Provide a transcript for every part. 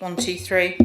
1, 2, 3.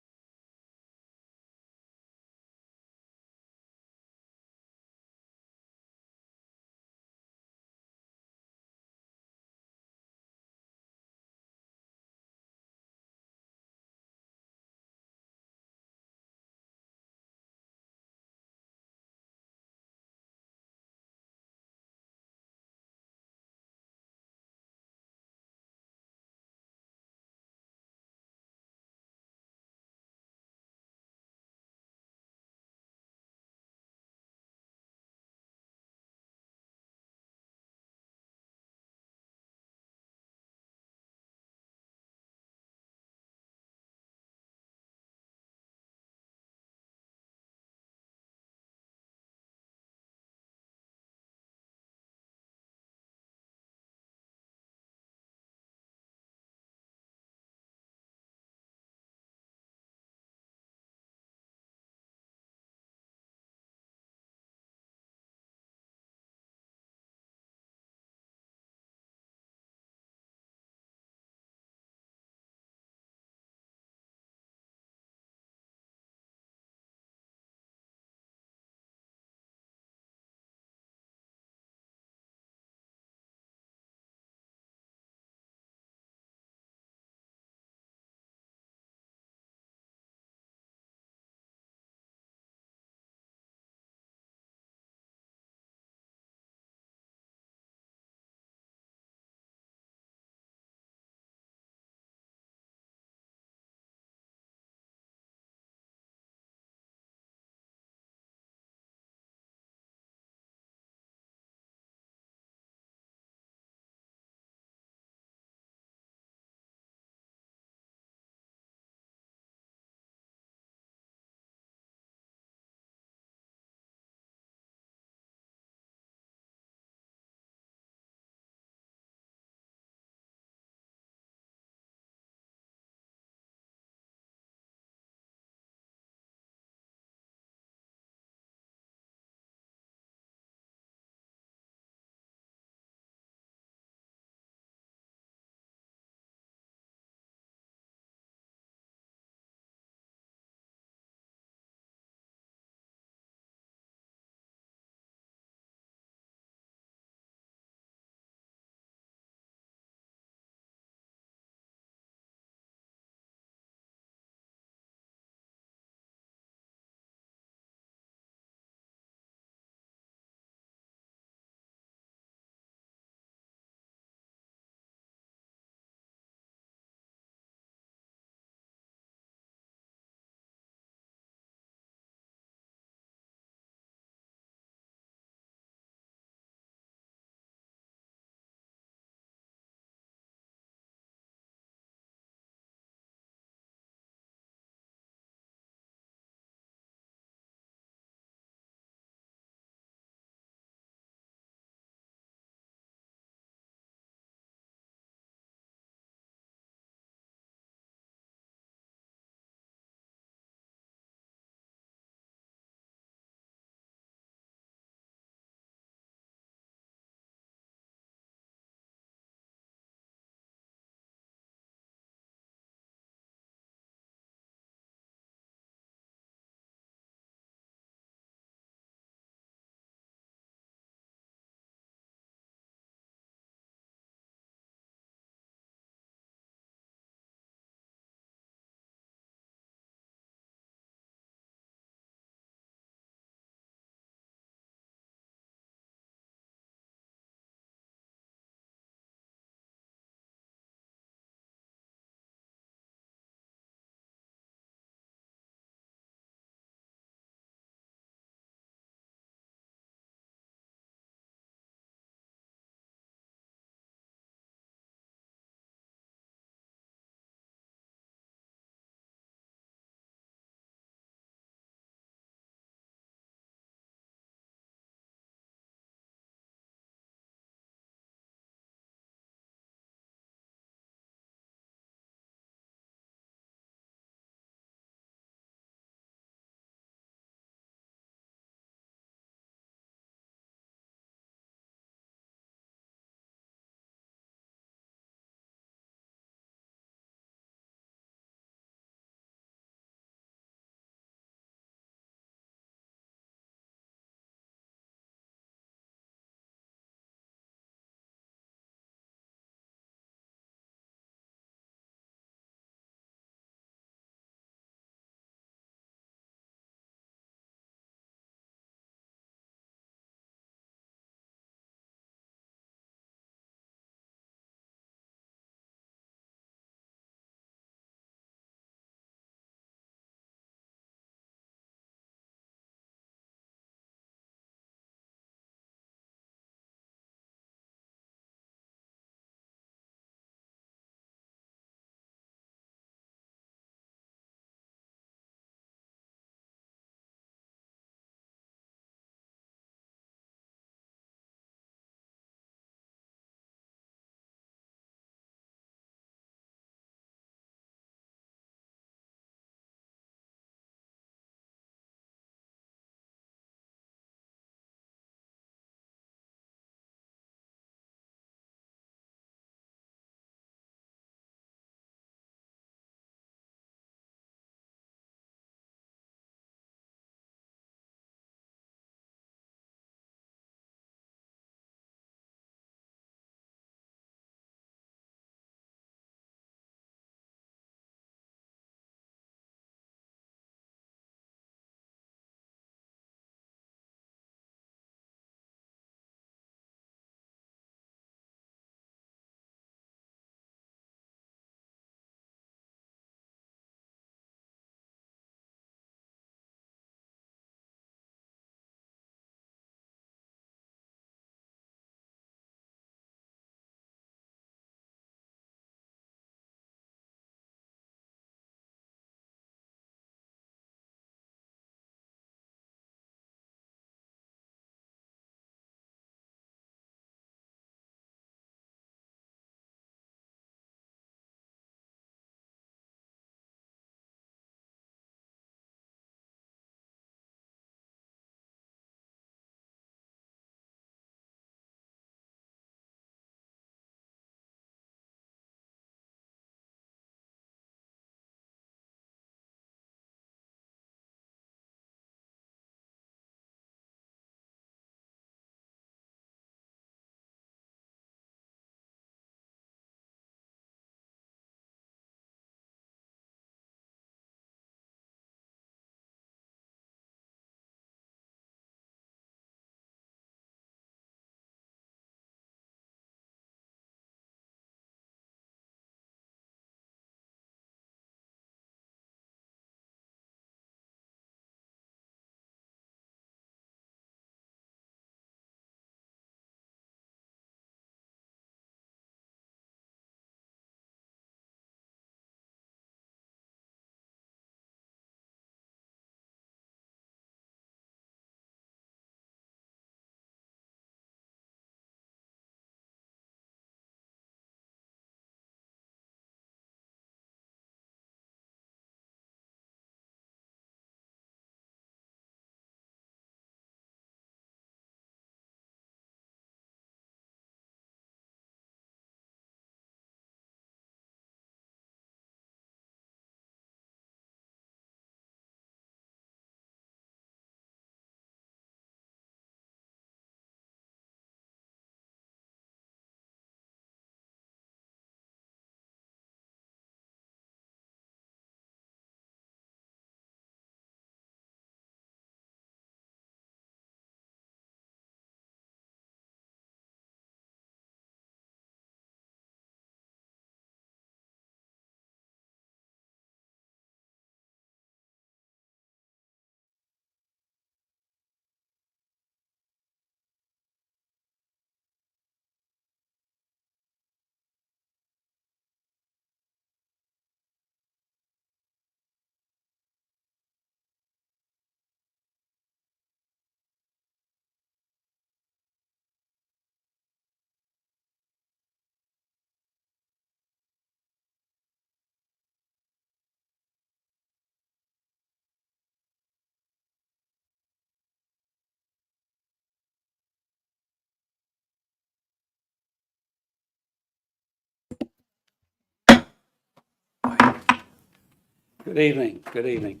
Good evening. Good evening.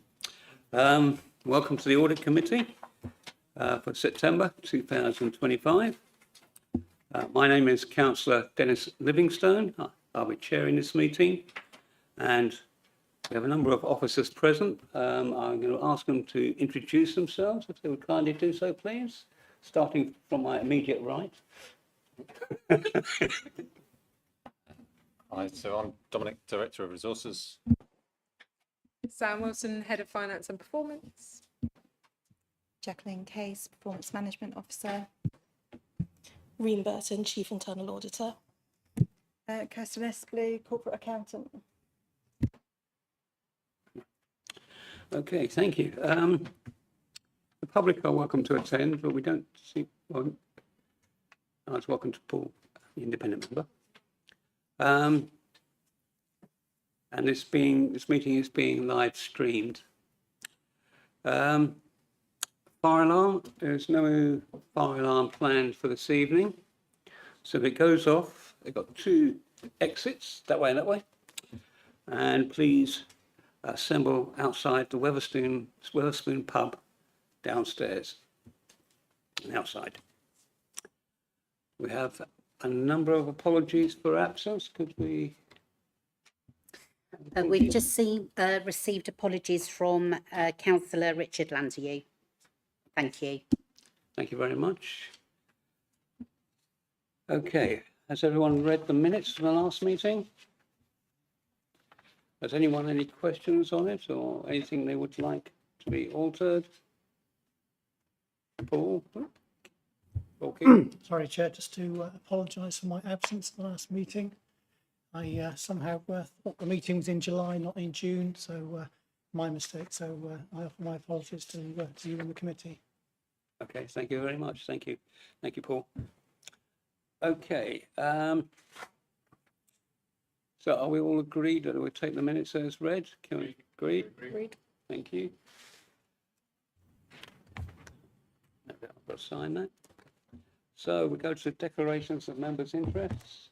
Welcome to the Audit Committee for September 2025. My name is Councillor Dennis Livingstone. I'll be chairing this meeting, and we have a number of officers present. I'm going to ask them to introduce themselves, if they would kindly do so, please, starting from my immediate right. Hi, so I'm Dominic, Director of Resources. Sam Wilson, Head of Finance and Performance. Jacqueline Case, Performance Management Officer. Reen Burton, Chief Internal Auditor. Kirsten Espley, Corporate Accountant. Okay, thank you. The public are welcome to attend, but we don't see. Well, I was welcome to Paul, the independent member. And this meeting is being live streamed. Fire alarm. There's no fire alarm planned for this evening, so if it goes off, they've got two exits, that way and that way. And please assemble outside the Wetherspoon pub downstairs and outside. We have a number of apologies for absence. Could we? We've just received apologies from Councillor Richard Landeryou. Thank you. Thank you very much. Okay, has everyone read the minutes from the last meeting? Has anyone any questions on it or anything they would like to be altered? Paul? Okay. Sorry, Chair, just to apologise for my absence at the last meeting. I somehow thought the meeting was in July, not in June, so my mistake. So I offer my apologies to you and the committee. Okay, thank you very much. Thank you, Paul. Okay, so are we all agreed that we'll take the minutes as read? Can we agree? Agreed. Thank you. I've got to sign that. So we go to declarations of members' interests.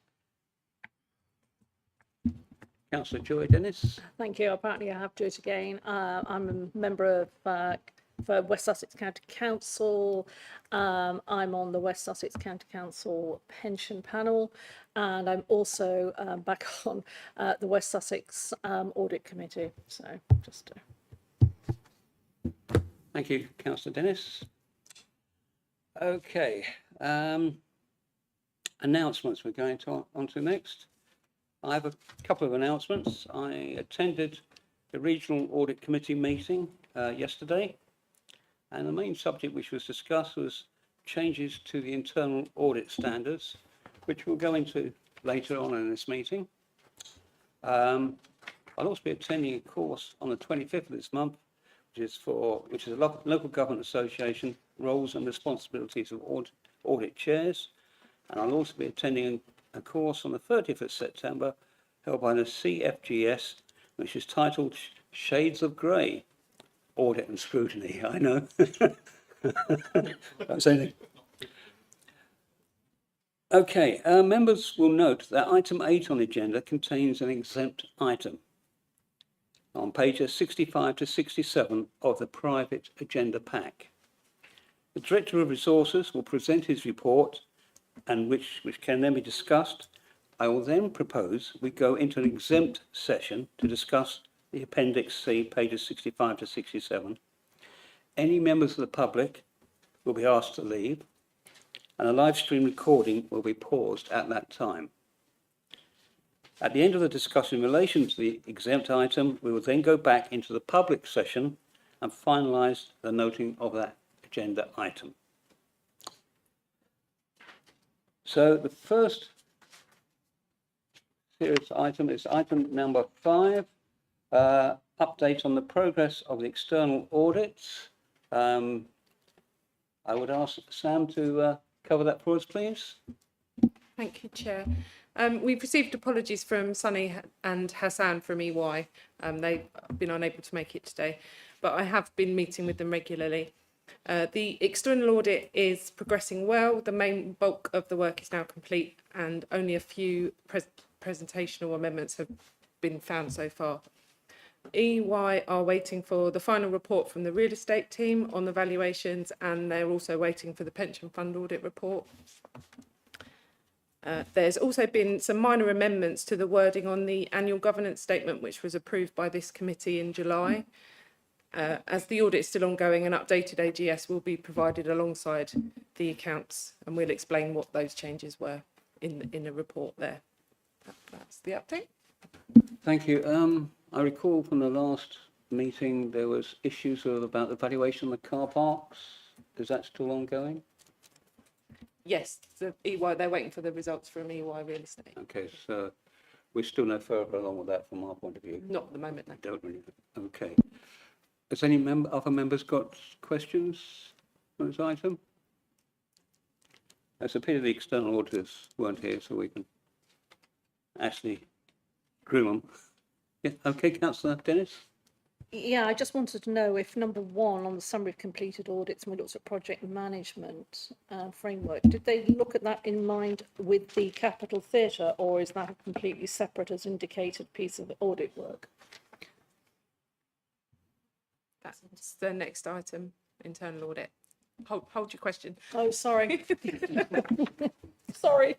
Councillor Joy Dennis. Thank you. Apparently I have to do it again. I'm a member of for West Sussex County Council. I'm on the West Sussex County Council pension panel, and I'm also back on the West Sussex Audit Committee. So just Thank you, Councillor Dennis. Okay, announcements we're going on to next. I have a couple of announcements. I attended the Regional Audit Committee meeting yesterday, and the main subject which was discussed was changes to the internal audit standards, which we'll go into later on in this meeting. I'll also be attending a course on the 25th of this month, which is a local government association roles and responsibilities of audit chairs, and I'll also be attending a course on the 30th of September held by the CFGS, which is titled Shades of Grey, Audit and Scrutiny. I know. Don't say anything. Okay, members will note that item 8 on the agenda contains an exempt item on pages 65 to 67 of the private agenda pack. The Director of Resources will present his report, and which can then be discussed. I will then propose we go into an exempt session to discuss the Appendix C, pages 65 to 67. Any members of the public will be asked to leave, and a live stream recording will be paused at that time. At the end of the discussion in relation to the exempt item, we will then go back into the public session and finalise the noting of that agenda item. So the first serious item is item number 5, update on the progress of the external audits. I would ask Sam to cover that for us, please. Thank you, Chair. We've received apologies from Sunny and Hassan from EY. They've been unable to make it today, but I have been meeting with them regularly. The external audit is progressing well. The main bulk of the work is now complete, and only a few presentational amendments have been found so far. EY are waiting for the final report from the real estate team on the valuations, and they're also waiting for the pension fund audit report. There's also been some minor amendments to the wording on the annual governance statement, which was approved by this committee in July. As the audit is still ongoing, an updated AGS will be provided alongside the accounts, and we'll explain what those changes were in the report there. That's the update. Thank you. I recall from the last meeting there was issues about the valuation of the car parks. Is that still ongoing? Yes, the EY, they're waiting for the results from EY Real Estate. Okay, so we're still no further along with that from our point of view. Not at the moment, no. Don't really. Okay. Has any other members got questions on this item? It's a pity the external auditors weren't here, so we can actually grill them. Yeah, okay, Councillor Dennis? Yeah, I just wanted to know if number 1 on the summary of completed audits, when we looked at project management framework, did they look at that in mind with the Capital Theatre, or is that a completely separate as indicated piece of audit work? That's the next item, internal audit. Hold your question. Oh, sorry. Sorry.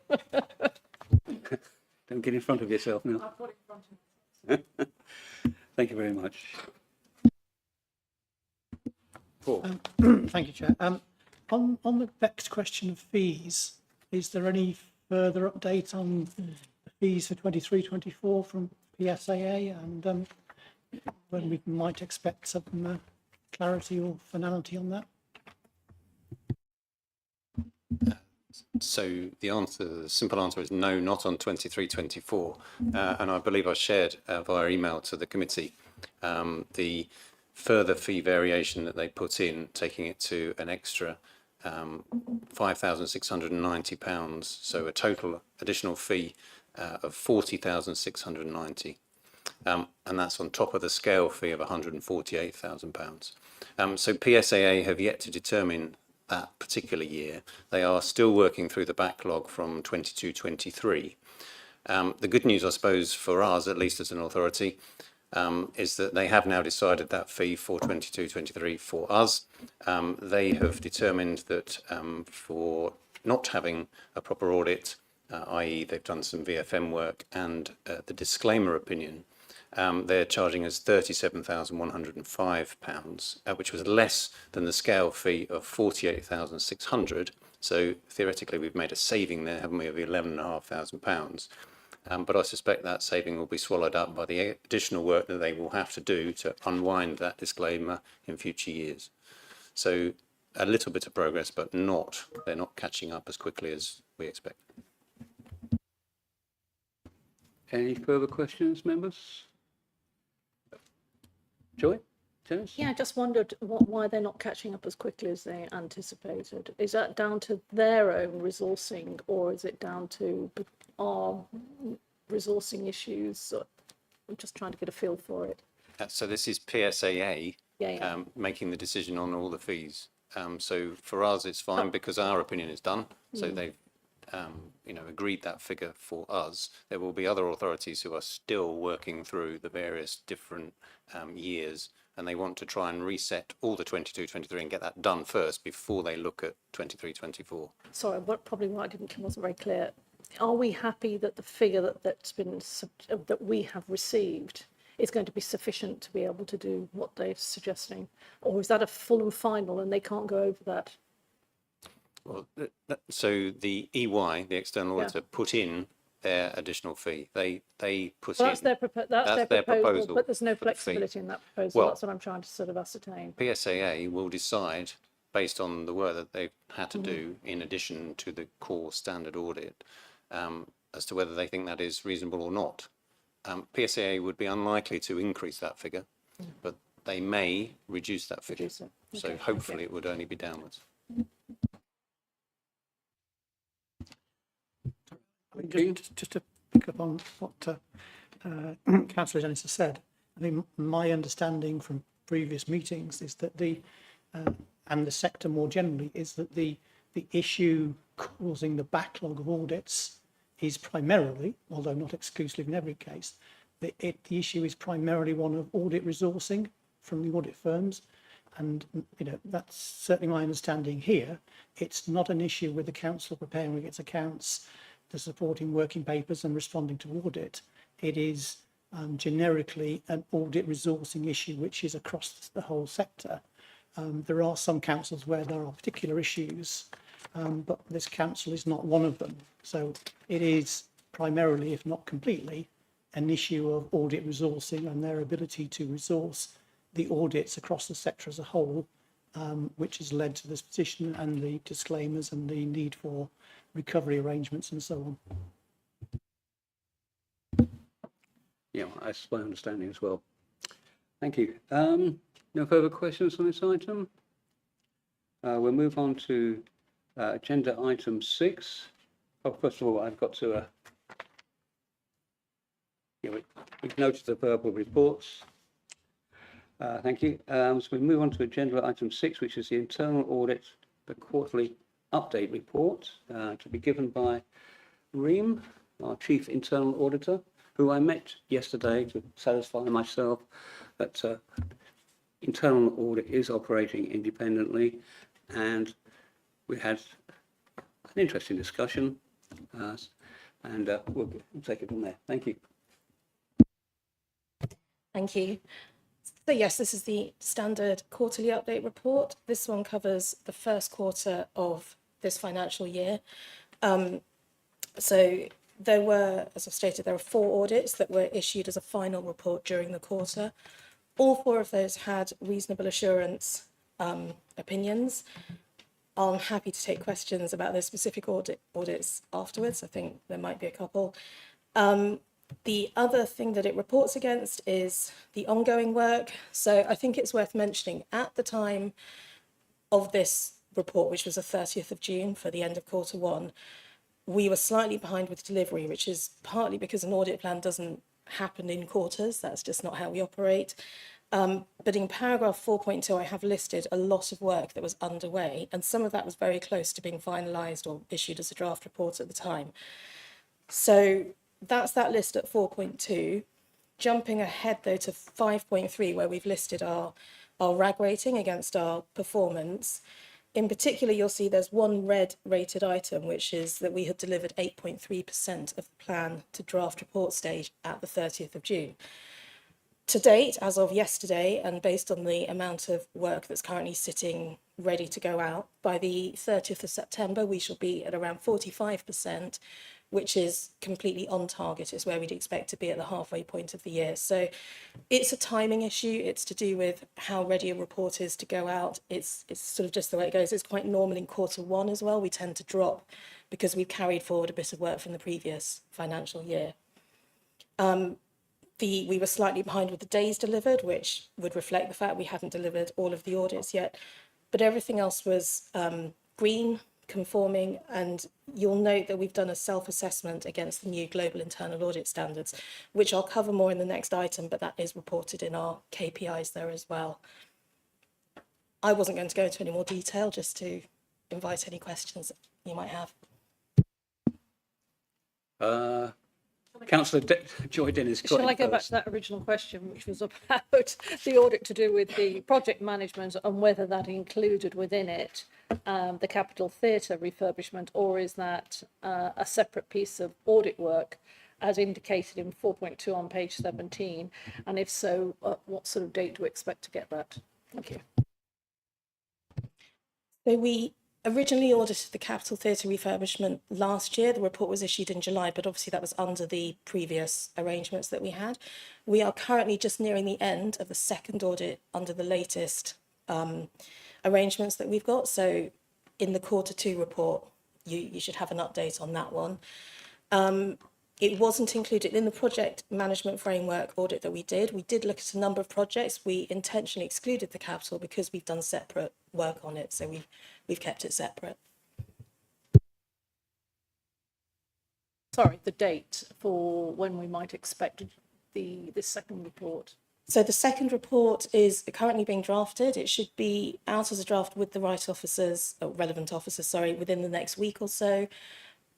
Don't get in front of yourself now. I've got it in front of me. Thank you very much. Paul? Thank you, Chair. On the vexed question of fees, is there any further update on the fees for 23-24 from PSAA, and when we might expect some clarity or finality on that? So the simple answer is no, not on 23-24. And I believe I shared via email to the committee the further fee variation that they put in, taking it to an extra £5,690. So a total additional fee of £40,690. And that's on top of the scale fee of £148,000. So PSAA have yet to determine that particular year. They are still working through the backlog from 22-23. The good news, I suppose, for us, at least as an authority, is that they have now decided that fee for 22-23 for us. They have determined that for not having a proper audit, i.e. they've done some VFM work and the disclaimer opinion, they're charging us £37,105, which was less than the scale fee of £48,600. So theoretically, we've made a saving there, haven't we, of £11,500. But I suspect that saving will be swallowed up by the additional work that they will have to do to unwind that disclaimer in future years. So a little bit of progress, but they're not catching up as quickly as we expect. Any further questions, members? Joy? Dennis? Yeah, I just wondered why they're not catching up as quickly as they anticipated. Is that down to their own resourcing, or is it down to our resourcing issues? I'm just trying to get a feel for it. So this is PSAA Yeah. making the decision on all the fees. So for us, it's fine because our opinion is done. So they've agreed that figure for us. There will be other authorities who are still working through the various different years, and they want to try and reset all the 22-23 and get that done first before they look at 23-24. Sorry, probably what wasn't very clear. Are we happy that the figure that we have received is going to be sufficient to be able to do what they're suggesting, or is that a full and final and they can't go over that? Well, so the EY, the external auditor, put in their additional fee. They put in. That's their proposal, but there's no flexibility in that proposal. That's what I'm trying to sort of ascertain. PSAA will decide, based on the work that they've had to do, in addition to the core standard audit, as to whether they think that is reasonable or not. PSAA would be unlikely to increase that figure, but they may reduce that figure. So hopefully it would only be downwards. Just to pick up on what Councillor Dennis has said, I mean, my understanding from previous meetings is that and the sector more generally, is that the issue causing the backlog of audits is primarily, although not exclusively in every case, the issue is primarily one of audit resourcing from the audit firms. And, you know, that's certainly my understanding here. It's not an issue with the council preparing its accounts, the supporting working papers and responding to audit. It is generically an audit resourcing issue, which is across the whole sector. There are some councils where there are particular issues, but this council is not one of them. So it is primarily, if not completely, an issue of audit resourcing and their ability to resource the audits across the sector as a whole, which has led to this position and the disclaimers and the need for recovery arrangements and so on. Yeah, that's my understanding as well. Thank you. No further questions on this item? We'll move on to agenda item 6. Oh, first of all, I've got to... we've noted the verbal reports. Thank you. So we move on to agenda item 6, which is the internal audit, the quarterly update report, to be given by Reem, our chief internal auditor, who I met yesterday to satisfy myself that internal audit is operating independently, and we had an interesting discussion, and we'll take it from there. Thank you. Thank you. So yes, this is the standard quarterly update report. This one covers the first quarter of this financial year. So there were, as I've stated, there were 4 audits that were issued as a final report during the quarter. All 4 of those had reasonable assurance opinions. I'm happy to take questions about those specific audits afterwards. I think there might be a couple. The other thing that it reports against is the ongoing work. So I think it's worth mentioning at the time of this report, which was the 30th of June for the end of quarter 1, we were slightly behind with delivery, which is partly because an audit plan doesn't happen in quarters. That's just not how we operate. But in paragraph 4.2, I have listed a lot of work that was underway, and some of that was very close to being finalised or issued as a draft report at the time. So that's that list at 4.2. Jumping ahead though to 5.3, where we've listed our RAG rating against our performance. In particular, you'll see there's one red rated item, which is that we had delivered 8.3% of the plan to draft report stage at the 30th of June. To date, as of yesterday, and based on the amount of work that's currently sitting ready to go out, by the 30th of September, we shall be at around 45%, which is completely on target. It's where we'd expect to be at the halfway point of the year. So it's a timing issue. It's to do with how ready a report is to go out. It's sort of just the way it goes. It's quite normal in quarter 1 as well. We tend to drop because we've carried forward a bit of work from the previous financial year. We were slightly behind with the days delivered, which would reflect the fact we haven't delivered all of the audits yet, but everything else was green, conforming, and you'll note that we've done a self-assessment against the new global internal audit standards, which I'll cover more in the next item, but that is reported in our KPIs there as well. I wasn't going to go into any more detail, just to invite any questions you might have. Councillor Joy Dennis. Shall I go back to that original question, which was about the audit to do with the project management and whether that included within it the Capitol Theatre refurbishment, or is that a separate piece of audit work as indicated in 4.2 on page 17? And if so, what sort of date do we expect to get that? Thank you. So we originally audited the Capitol Theatre refurbishment last year. The report was issued in July, but obviously that was under the previous arrangements that we had. We are currently just nearing the end of the second audit under the latest arrangements that we've got. So in the quarter 2 report, you should have an update on that one. It wasn't included in the project management framework audit that we did. We did look at a number of projects. We intentionally excluded the Capitol because we've done separate work on it. So we've kept it separate. Sorry, the date for when we might expect this second report. So the second report is currently being drafted. It should be out as a draft with the right officers, or relevant officers, sorry, within the next week or so.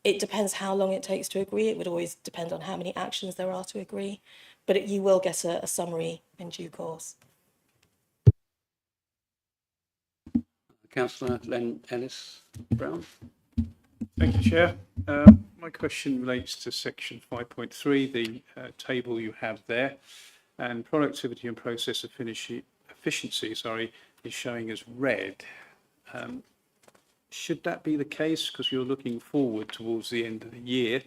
It depends how long it takes to agree. It would always depend on how many actions there are to agree, but you will get a summary in due course. Councillor Len Ellis-Brown. Thank you, Chair. My question relates to section 5.3, the table you have there, and productivity and process efficiency, is showing as red. Should that be the case? Because you're looking forward towards the end of the year,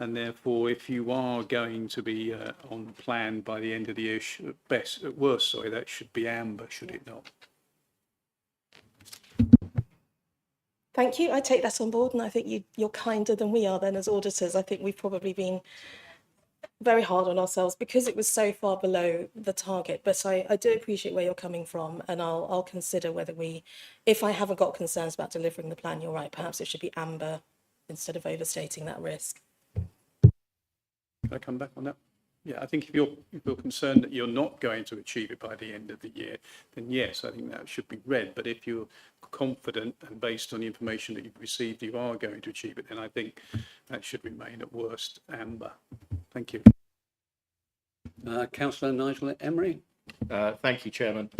and therefore, if you are going to be on plan by the end of the year, at worst, that should be amber, should it not? Thank you. I take that on board, and I think you're kinder than we are then as auditors. I think we've probably been very hard on ourselves because it was so far below the target. But I do appreciate where you're coming from, and I'll consider whether if I haven't got concerns about delivering the plan, you're right, perhaps it should be amber instead of overstating that risk. Can I come back on that? Yeah, I think if you're concerned that you're not going to achieve it by the end of the year, then yes, I think that should be red. But if you're confident and based on the information that you've received, you are going to achieve it, then I think that should remain at worst amber. Thank you. Councillor Nigel Emery. Thank you, Chairman.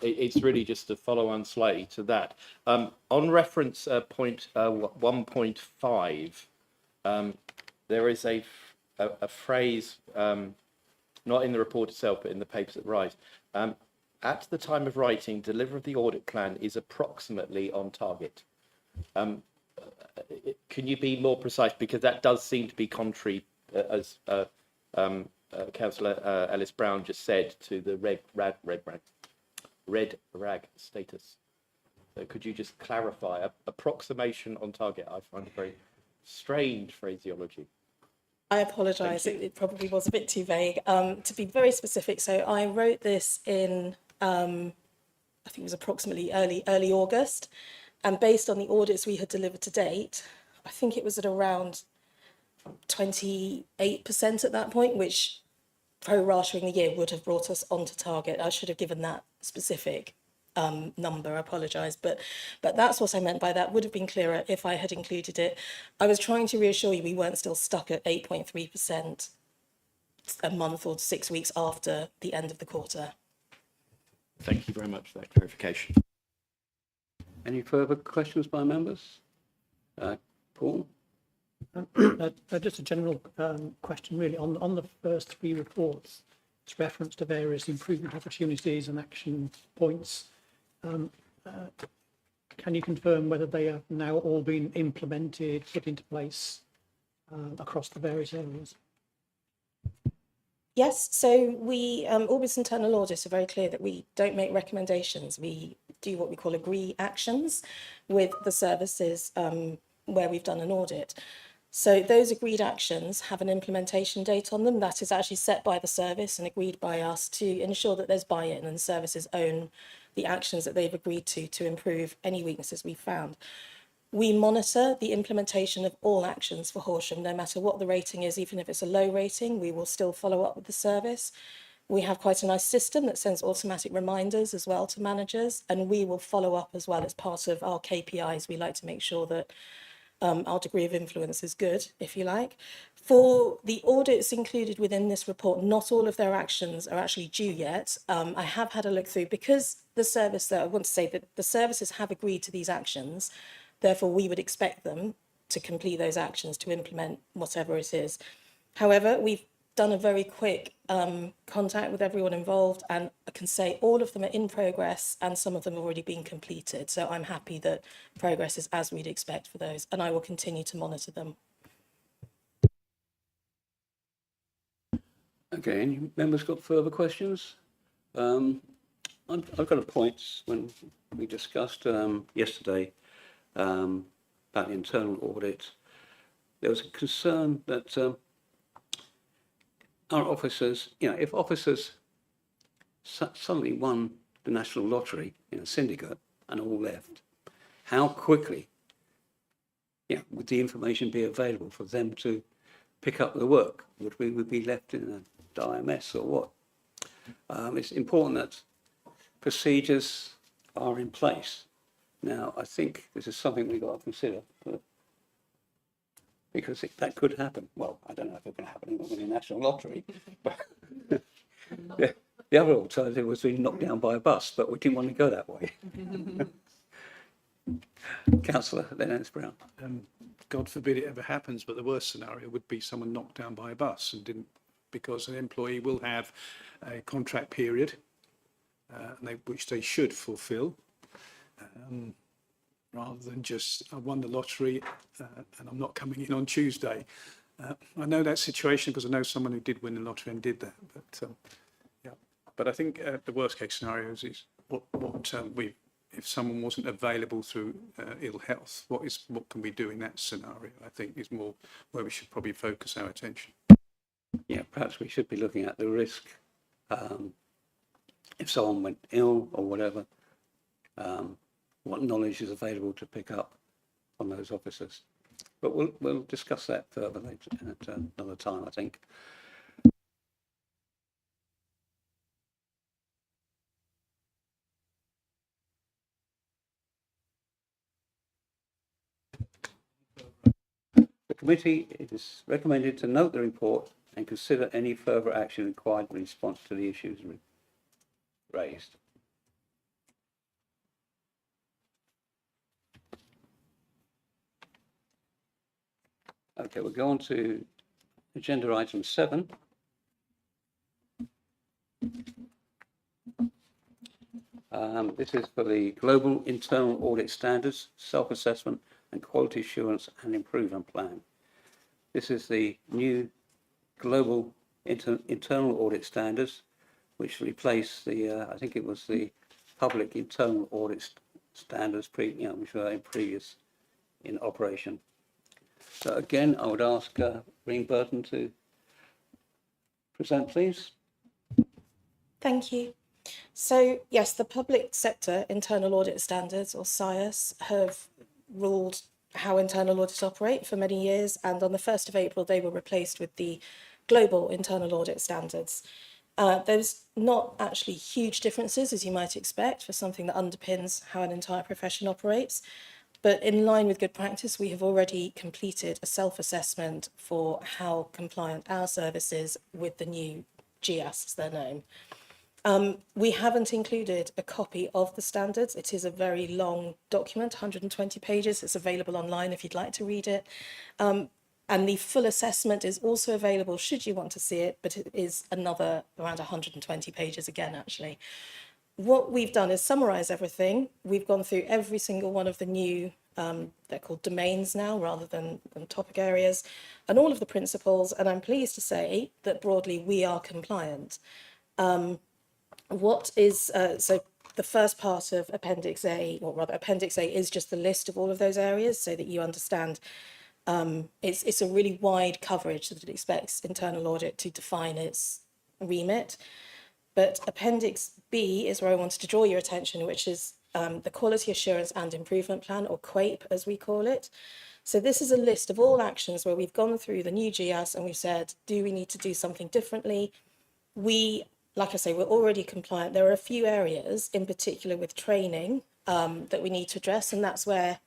It's really just to follow on slightly to that. On reference point 1.5, there is a phrase, not in the report itself, but in the papers that rise. At the time of writing, delivery of the audit plan is approximately on target. Can you be more precise? Because that does seem to be contrary, as Councillor Ellis-Brown just said, to the red rag status. So could you just clarify? Approximation on target, I find a very strange phraseology. I apologise, it probably was a bit too vague. To be very specific, so I wrote this in, I think it was approximately early August, and based on the audits we had delivered to date, I think it was at around 28% at that point, which pro-rating the year would have brought us onto target. I should have given that specific number, I apologise, but that's what I meant by that. Would have been clearer if I had included it. I was trying to reassure you we weren't still stuck at 8.3% a month or 6 weeks after the end of the quarter. Thank you very much for that clarification. Any further questions by members? Paul? Just a general question, really, on the first three reports. It's reference to various improvement opportunities and action points. Can you confirm whether they have now all been implemented, put into place across the various areas? Yes, so we, Orbis internal audits are very clear that we don't make recommendations. We do what we call agree actions with the services where we've done an audit. So those agreed actions have an implementation date on them that is actually set by the service and agreed by us to ensure that there's buy-in and services own the actions that they've agreed to improve any weaknesses we've found. We monitor the implementation of all actions for Horsham, no matter what the rating is, even if it's a low rating, we will still follow up with the service. We have quite a nice system that sends automatic reminders as well to managers, and we will follow up as well as part of our KPIs. We like to make sure that our degree of influence is good, if you like. For the audits included within this report, not all of their actions are actually due yet. I have had a look through because the service, I want to say that the services have agreed to these actions. Therefore, we would expect them to complete those actions to implement whatever it is. However, we've done a very quick contact with everyone involved, and I can say all of them are in progress and some of them have already been completed. So I'm happy that progress is as we'd expect for those, and I will continue to monitor them. Okay, any members got further questions? I've got a point when we discussed yesterday about the internal audit. There was a concern that our officers, if officers suddenly won the national lottery in a syndicate and all left, how quickly would the information be available for them to pick up the work? Would we be left in a dire mess or what? It's important that procedures are in place. Now, I think this is something we've got to consider. But because that could happen. Well, I don't know if it can happen in the national lottery, but the other alternative was being knocked down by a bus, but we didn't want to go that way. Councillor Lennox-Brown. God forbid it ever happens, but the worst scenario would be someone knocked down by a bus and didn't, because an employee will have a contract period, which they should fulfil, rather than just, I won the lottery and I'm not coming in on Tuesday. I know that situation because I know someone who did win the lottery and did that. But yeah, but I think the worst case scenarios is if someone wasn't available through ill health, what can we do in that scenario? I think is more where we should probably focus our attention. Yeah, perhaps we should be looking at the risk if someone went ill or whatever. What knowledge is available to pick up on those officers? But we'll discuss that further later at another time, I think. The committee is recommended to note the report and consider any further action required in response to the issues raised. Okay, we'll go on to agenda item 7. This is for the Global Internal Audit Standards, Self-Assessment and Quality Assurance and Improvement Plan. This is the new Global Internal Audit Standards, which replace the, I think it was the Public Internal Audit Standards, which were in operation. So again, I would ask Reen Burton to present, please. Thank you. So yes, the Public Sector Internal Audit Standards, or SIAS, have ruled how internal audits operate for many years, and on the 1st of April they were replaced with the Global Internal Audit Standards. There's not actually huge differences, as you might expect, for something that underpins how an entire profession operates. But in line with good practice, we have already completed a self-assessment for how compliant our service is with the new GIAS, as they're known. We haven't included a copy of the standards. It is a very long document, 120 pages. It's available online if you'd like to read it. And the full assessment is also available should you want to see it, but it is another around 120 pages again, actually. What we've done is summarise everything. We've gone through every single one of the new, they're called domains now rather than topic areas, and all of the principles, and I'm pleased to say that broadly we are compliant. So the first part of Appendix A, or rather Appendix A, is just the list of all of those areas so that you understand it's a really wide coverage that it expects internal audit to define its remit. But Appendix B is where I wanted to draw your attention, which is the Quality Assurance and Improvement Plan, or QAPE as we call it. So this is a list of all actions where we've gone through the new GIAS and we've said, do we need to do something differently? Like I say, we're already compliant. There are a few areas, in particular with training, that we need to address, and that's where,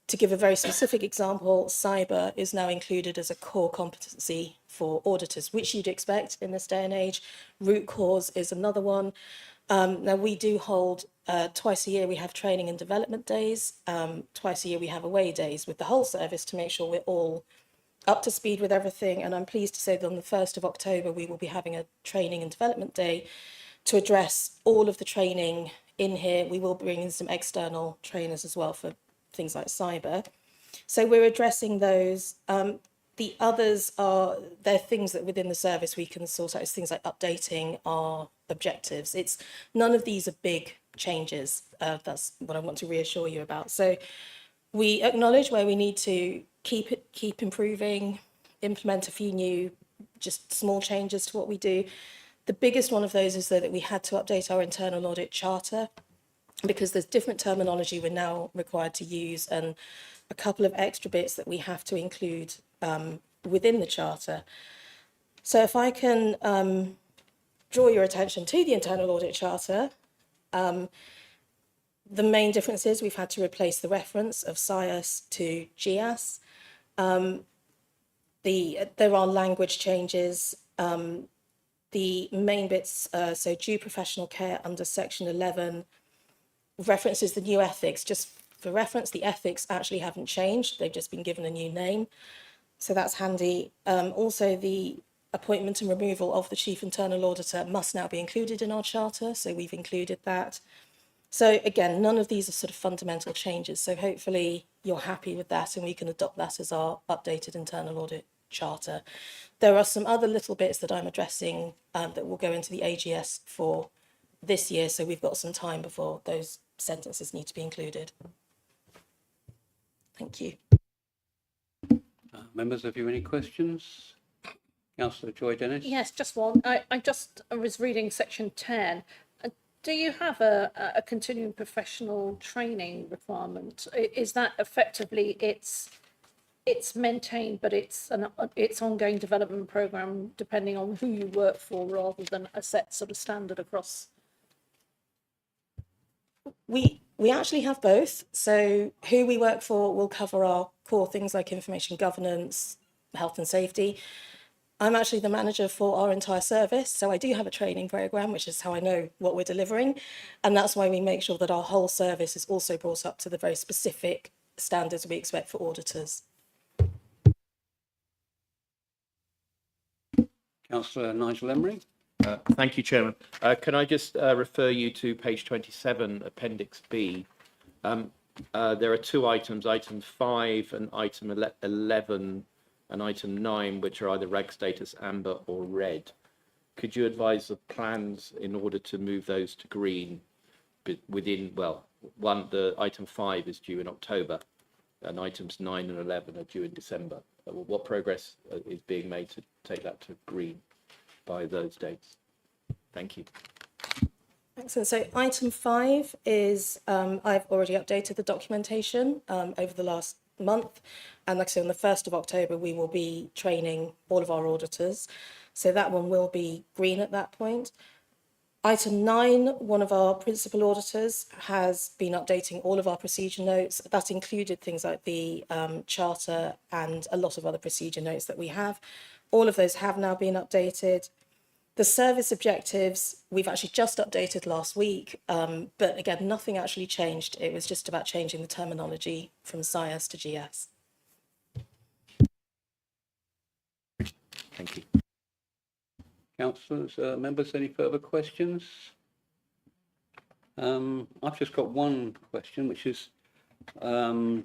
to give a very specific example, cyber is now included as a core competency for auditors, which you'd expect in this day and age. Root cause is another one. Now, we do hold, twice a year we have training and development days. Twice a year we have away days with the whole service to make sure we're all up to speed with everything. And I'm pleased to say that on the 1st of October, we will be having a training and development day to address all of the training in here. We will bring in some external trainers as well for things like cyber. So we're addressing those. The others they're things that within the service we can sort out. It's things like updating our objectives. None of these are big changes. That's what I want to reassure you about. So we acknowledge where we need to keep improving, implement a few new, just small changes to what we do. The biggest one of those is that we had to update our internal audit charter, because there's different terminology we're now required to use and a couple of extra bits that we have to include within the charter. So if I can draw your attention to the internal audit charter, the main difference is we've had to replace the reference of SIAS to GIAS. there are language changes. The main bits, so due professional care under section 11 references the new ethics. Just for reference, the ethics actually haven't changed. They've just been given a new name. So that's handy. Also, the appointment and removal of the Chief Internal Auditor must now be included in our charter. So we've included that. So again, none of these are sort of fundamental changes. So hopefully you're happy with that and we can adopt that as our updated internal audit charter. There are some other little bits that I'm addressing that will go into the AGS for this year. So we've got some time before those sentences need to be included. Thank you. Members, have you any questions? Councillor Joy Dennis? Yes, just one. I was reading section 10. Do you have a continuing professional training requirement? Is that effectively it's maintained, but it's ongoing development program depending on who you work for rather than a set sort of standard across? We actually have both. So who we work for will cover our core things like information governance, health and safety. I'm actually the manager for our entire service, so I do have a training programme, which is how I know what we're delivering, and that's why we make sure that our whole service is also brought up to the very specific standards we expect for auditors. Councillor Nigel Emery? Thank you, Chairman. Can I just refer you to page 27, Appendix B? There are two items, item 5 and item 11 and item 9, which are either reg status amber or red. Could you advise of plans in order to move those to green within, well, the item 5 is due in October and items 9 and 11 are due in December. What progress is being made to take that to green by those dates? Thank you. Excellent. So item 5 is I've already updated the documentation over the last month, and like I said, on the 1st of October we will be training all of our auditors, so that one will be green at that point. Item 9, one of our principal auditors has been updating all of our procedure notes. That included things like the charter and a lot of other procedure notes that we have. All of those have now been updated. The service objectives, we've actually just updated last week, but again, nothing actually changed. It was just about changing the terminology from SIAS to GS. Thank you. Councillors, members, any further questions? I've just got one question, which is on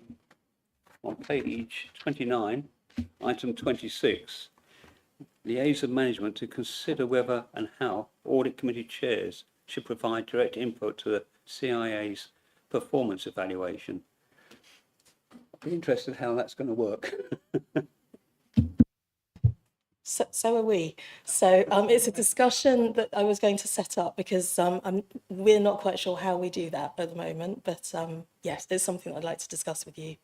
page 29, item 26. Liaison management to consider whether and how audit committee chairs should provide direct input to the CIA's performance evaluation. I'd be interested how that's going to work. So are we. So it's a discussion that I was going to set up because we're not quite sure how we do that at the moment. But yes, it's something I'd like to discuss with you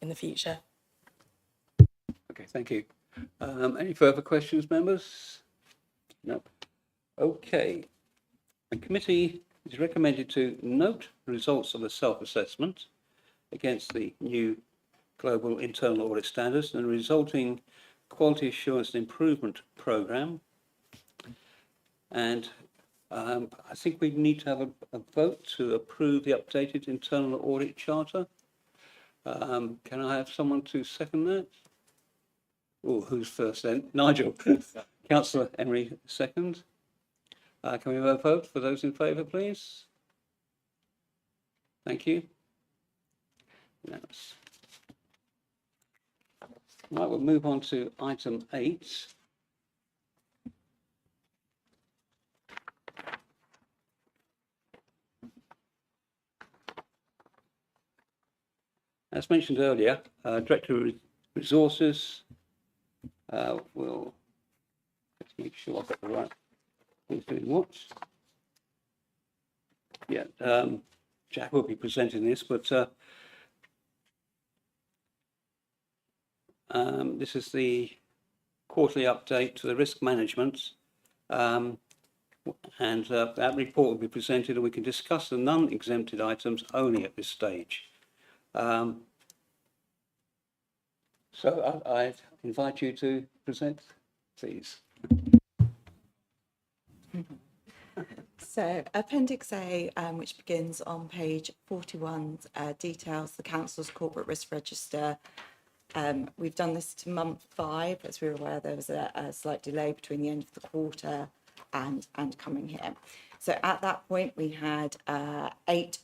in the future. Okay, thank you. Any further questions, members? No. Okay. The committee is recommended to note the results of the self-assessment against the new global internal audit standards and the resulting quality assurance and improvement programme. And I think we need to have a vote to approve the updated internal audit charter. Can I have someone to second that? Oh, who's first then? Nigel. Councillor Emery, second. Can we have a vote for those in favour, please? Thank you. Yes. Right, we'll move on to item 8. As mentioned earlier, Director of Resources will let's make sure I've got the right who's doing what. Yeah, Jack will be presenting this, but this is the quarterly update to the risk management, and that report will be presented and we can discuss the non-exempted items only at this stage. So I invite you to present, please. So Appendix A, which begins on page 41, details the council's corporate risk register. We've done this to month 5. As we were aware, there was a slight delay between the end of the quarter and coming here. So at that point, we had 8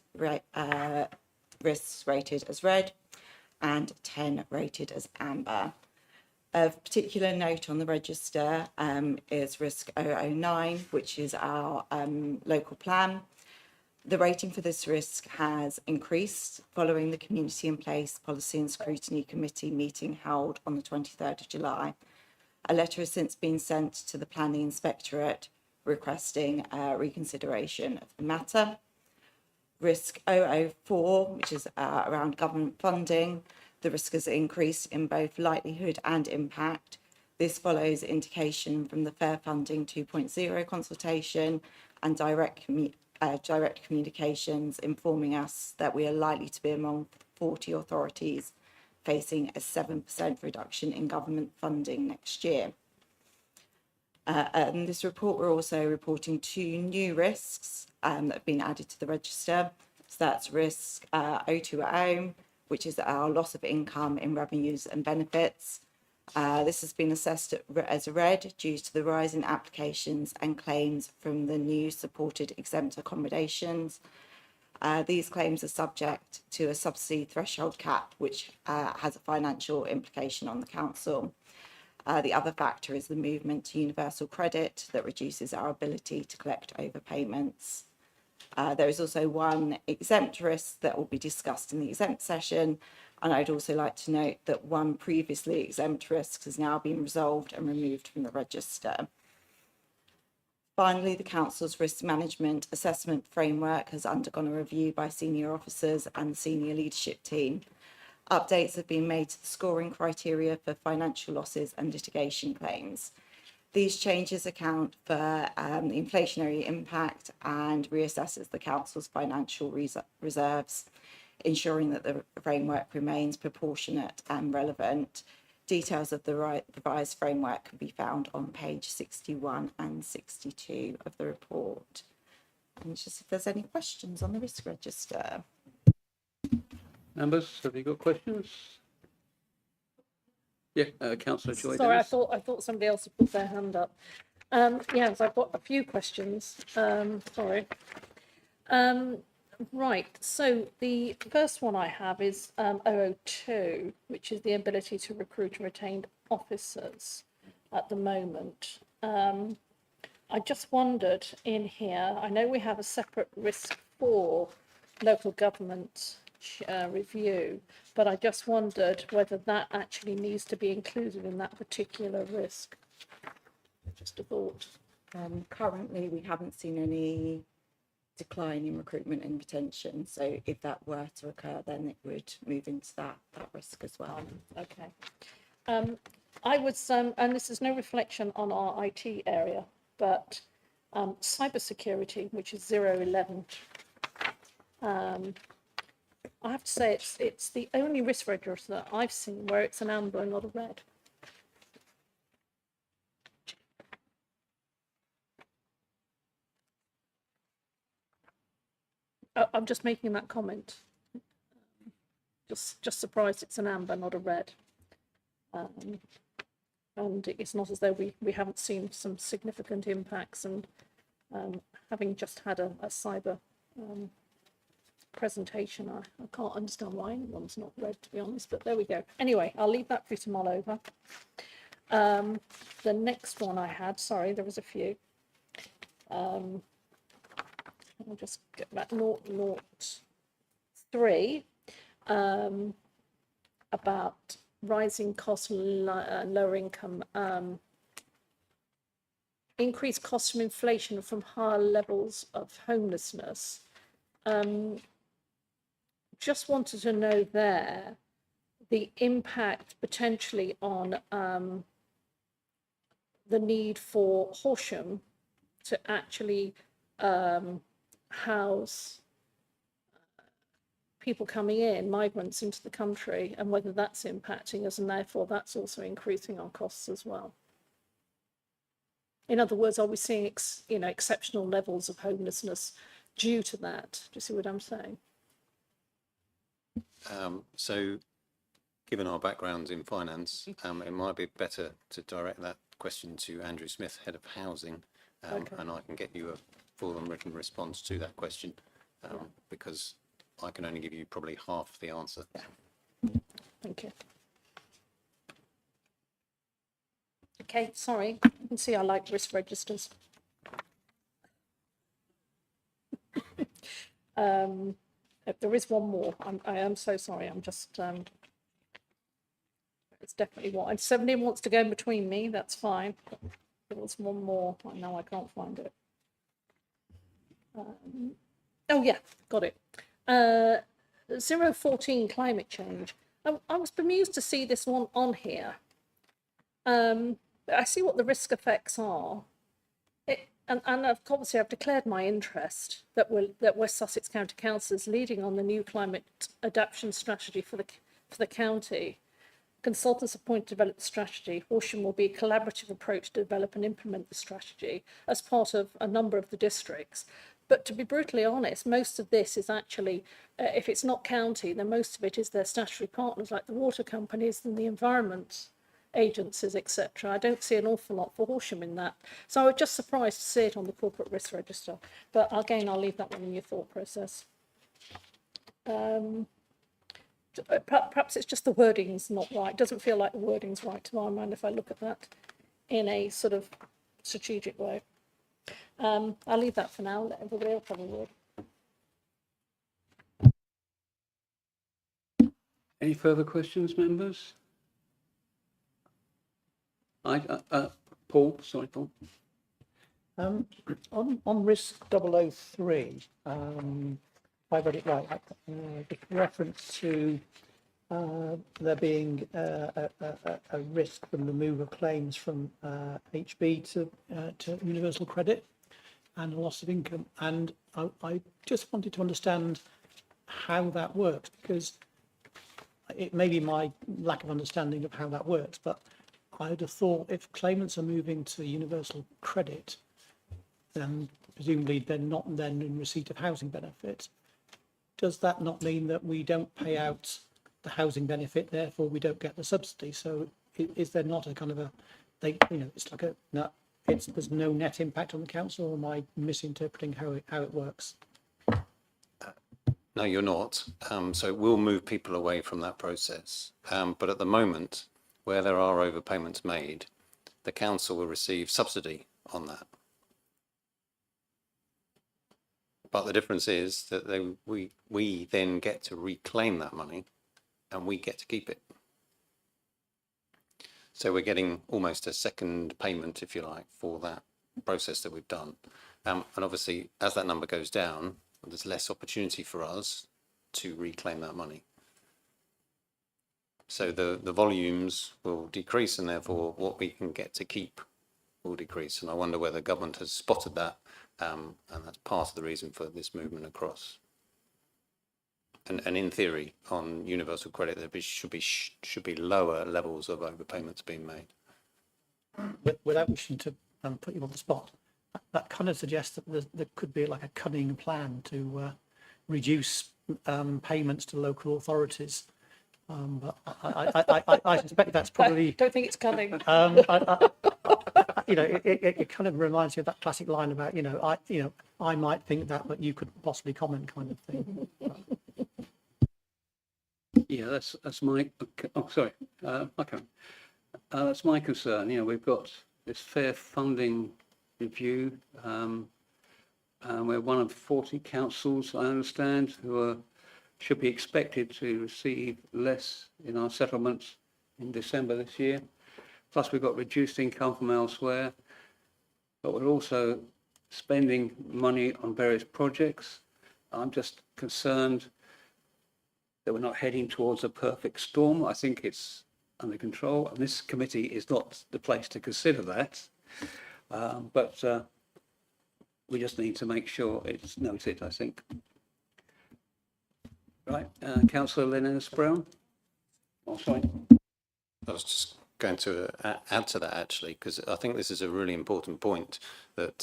risks rated as red and 10 rated as amber. Of particular note on the register is risk 009, which is our local plan. The rating for this risk has increased following the Community in Place Policy and Scrutiny Committee meeting held on the 23rd of July. A letter has since been sent to the Planning Inspectorate requesting reconsideration of the matter. Risk 004, which is around government funding. The risk has increased in both likelihood and impact. This follows indication from the Fair Funding 2.0 consultation and direct communications informing us that we are likely to be among 40 authorities facing a 7% reduction in government funding next year. In this report, we're also reporting 2 new risks that have been added to the register. So that's risk 020, which is our loss of income in revenues and benefits. This has been assessed as red due to the rise in applications and claims from the new supported exempt accommodations. These claims are subject to a subsidy threshold cap, which has a financial implication on the council. The other factor is the movement to universal credit that reduces our ability to collect overpayments. There is also one exempt risk that will be discussed in the exempt session, and I'd also like to note that one previously exempt risk has now been resolved and removed from the register. Finally, the council's risk management assessment framework has undergone a review by senior officers and the senior leadership team. Updates have been made to the scoring criteria for financial losses and litigation claims. These changes account for the inflationary impact and reassesses the council's financial reserves, ensuring that the framework remains proportionate and relevant. Details of the revised framework can be found on page 61 and 62 of the report. And just if there's any questions on the risk register. Members, have you got questions? Yeah, Councillor Joy. Sorry, I Dennis. thought somebody else had put their hand up. Yes, I've got a few questions. Sorry. Right, so the first one I have is 002, which is the ability to recruit and retain officers at the moment. I just wondered in here, I know we have a separate risk for local government review, but I just wondered whether that actually needs to be included in that particular risk. Just a thought. Currently, we haven't seen any decline in recruitment and retention. So if that were to occur, then it would move into that risk as well. Okay. I was, and this is no reflection on our IT area, but cybersecurity, which is 011. I have to say it's the only risk register that I've seen where it's an amber and not a red. I'm just making that comment. Just surprised it's an amber, not a red. And it's not as though we haven't seen some significant impacts, and having just had a cyber presentation, I can't understand why anyone's not red, to be honest, but there we go. Anyway, I'll leave that for you to mull over. The next one I had, sorry, there was a few. I'll just get back, 003, about rising costs, lower income, increased costs from inflation from higher levels of homelessness. Just wanted to know there the impact potentially on the need for Horsham to actually house people coming in, migrants into the country, and whether that's impacting us, and therefore that's also increasing our costs as well. In other words, are we seeing exceptional levels of homelessness due to that? Do you see what I'm saying? So given our backgrounds in finance, it might be better to direct that question to Andrew Smith, Head of Housing, Okay. and I can get you a full and written response to that question, because I can only give you probably half the answer. Thank you. Okay, sorry. You can see I like risk registers. There is one more. I am so sorry. I'm just. It's definitely one. And 17 wants to go in between me. That's fine. There was one more. I know I can't find it. Oh yeah, got it. 014 climate change. I was bemused to see this one on here. I see what the risk effects are. And obviously I've declared my interest that West Sussex County Council is leading on the new climate adaptation strategy for the county. Consultants appointed to develop the strategy. Horsham will be a collaborative approach to develop and implement the strategy as part of a number of the districts. But to be brutally honest, most of this is actually, if it's not county, then most of it is their statutory partners like the water companies and the environment agencies, etc. I don't see an awful lot for Horsham in that. So I was just surprised to see it on the corporate risk register. But again, I'll leave that one in your thought process. Perhaps it's just the wording's not right. It doesn't feel like the wording's right to my mind if I look at that in a sort of strategic way. I'll leave that for now. Let everybody else have a word. Any further questions, members? Paul, sorry, Paul. On risk 003, if I read it right, the reference to there being a risk from the move of claims from HB to universal credit and a loss of income. And I just wanted to understand how that works, because it may be my lack of understanding of how that works, but I would have thought if claimants are moving to universal credit, then presumably they're not then in receipt of housing benefit. Does that not mean that we don't pay out the housing benefit, therefore we don't get the subsidy? So is there not a kind of it's like there's no net impact on the council, or am I misinterpreting how it works? No, you're not. So it will move people away from that process. But at the moment, where there are overpayments made, the council will receive subsidy on that. But the difference is that we then get to reclaim that money and we get to keep it. So we're getting almost a second payment, if you like, for that process that we've done. And obviously, as that number goes down, there's less opportunity for us to reclaim that money. So the volumes will decrease, and therefore what we can get to keep will decrease. And I wonder whether government has spotted that, and that's part of the reason for this movement across. And in theory, on universal credit, there should be lower levels of overpayments being made. Without wishing to put you on the spot, that kind of suggests that there could be like a cunning plan to reduce payments to local authorities. But I suspect that's probably. I don't think it's coming. It kind of reminds me of that classic line about I might think that, but you could possibly comment, kind of thing. Yeah, that's my. Oh, sorry. Okay. That's my concern. We've got this fair funding review. We're one of 40 councils, I understand, who should be expected to receive less in our settlements in December this year. Plus, we've got reduced income from elsewhere, but we're also spending money on various projects. I'm just concerned that we're not heading towards a perfect storm. I think it's under control, and this committee is not the place to consider that. But we just need to make sure it's noted, I think. Right, councillor Lennon-Brown? Oh, sorry. I was just going to add to that actually, because I think this is a really important point that,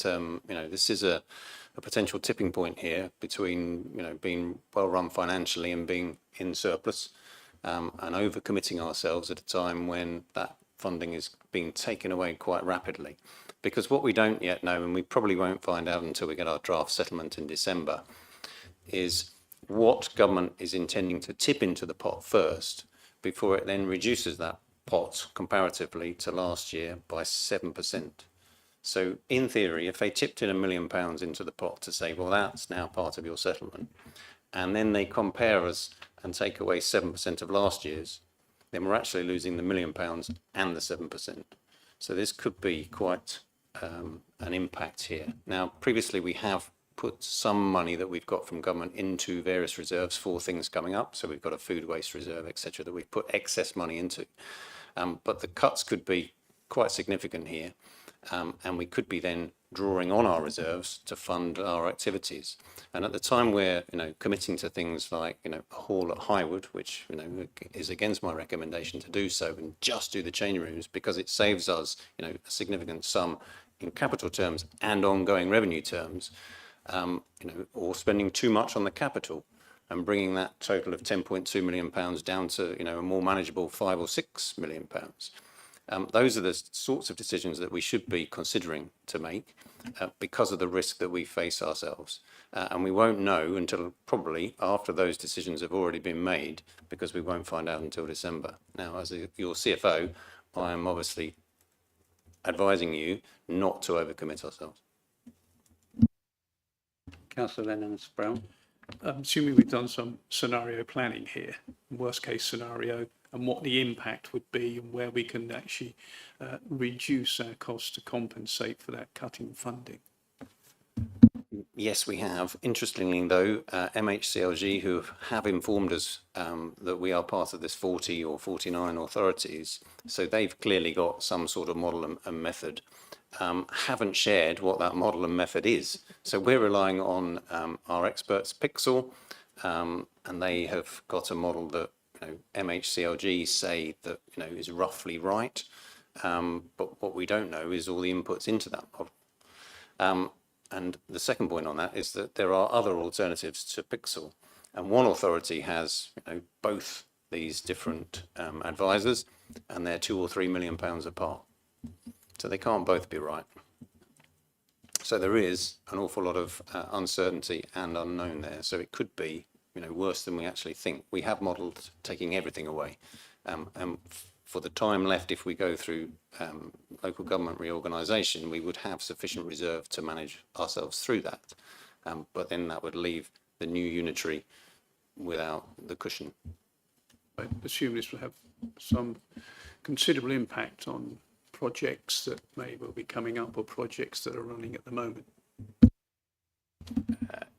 this is a potential tipping point here between, being well run financially and being in surplus, and overcommitting ourselves at a time when that funding is being taken away quite rapidly. Because what we don't yet know, and we probably won't find out until we get our draft settlement in December, is what government is intending to tip into the pot first before it then reduces that pot comparatively to last year by 7%. So in theory, if they tipped in £1 million into the pot to say, well, that's now part of your settlement, and then they compare us and take away 7% of last year's, then we're actually losing the £1 million and the 7%. So this could be quite an impact here. Now, previously we have put some money that we've got from government into various reserves for things coming up. So we've got a food waste reserve, etc., that we've put excess money into. But the cuts could be quite significant here. And we could be then drawing on our reserves to fund our activities. And at the time we're, committing to things like, a hall at Highwood, which, is against my recommendation to do so and just do the change rooms because it saves us, a significant sum in capital terms and ongoing revenue terms, or spending too much on the capital and bringing that total of £10.2 million down to, a more manageable £5 or £6 million. Those are the sorts of decisions that we should be considering to make because of the risk that we face ourselves. And we won't know until probably after those decisions have already been made, because we won't find out until December. Now, as your CFO, I am obviously advising you not to overcommit ourselves. Councillor Lennon-Brown? Assuming we've done some scenario planning here, worst case scenario, and what the impact would be and where we can actually reduce our costs to compensate for that cut in funding. Yes, we have. Interestingly, though, MHCLG, who have informed us that we are part of this 40 or 49 authorities, so they've clearly got some sort of model and method, haven't shared what that model and method is. So we're relying on our experts, Pixel, and they have got a model that MHCLG say that is roughly right, but what we don't know is all the inputs into that model. And the second point on that is that there are other alternatives to Pixel, and one authority has both these different advisors, and they're £2 or £3 million apart, so they can't both be right. So there is an awful lot of uncertainty and unknown there. So it could be worse than we actually think. We have modelled taking everything away, and for the time left, if we go through local government reorganisation, we would have sufficient reserve to manage ourselves through that. But then that would leave the new unitary without the cushion. I assume this will have some considerable impact on projects that may well be coming up or projects that are running at the moment.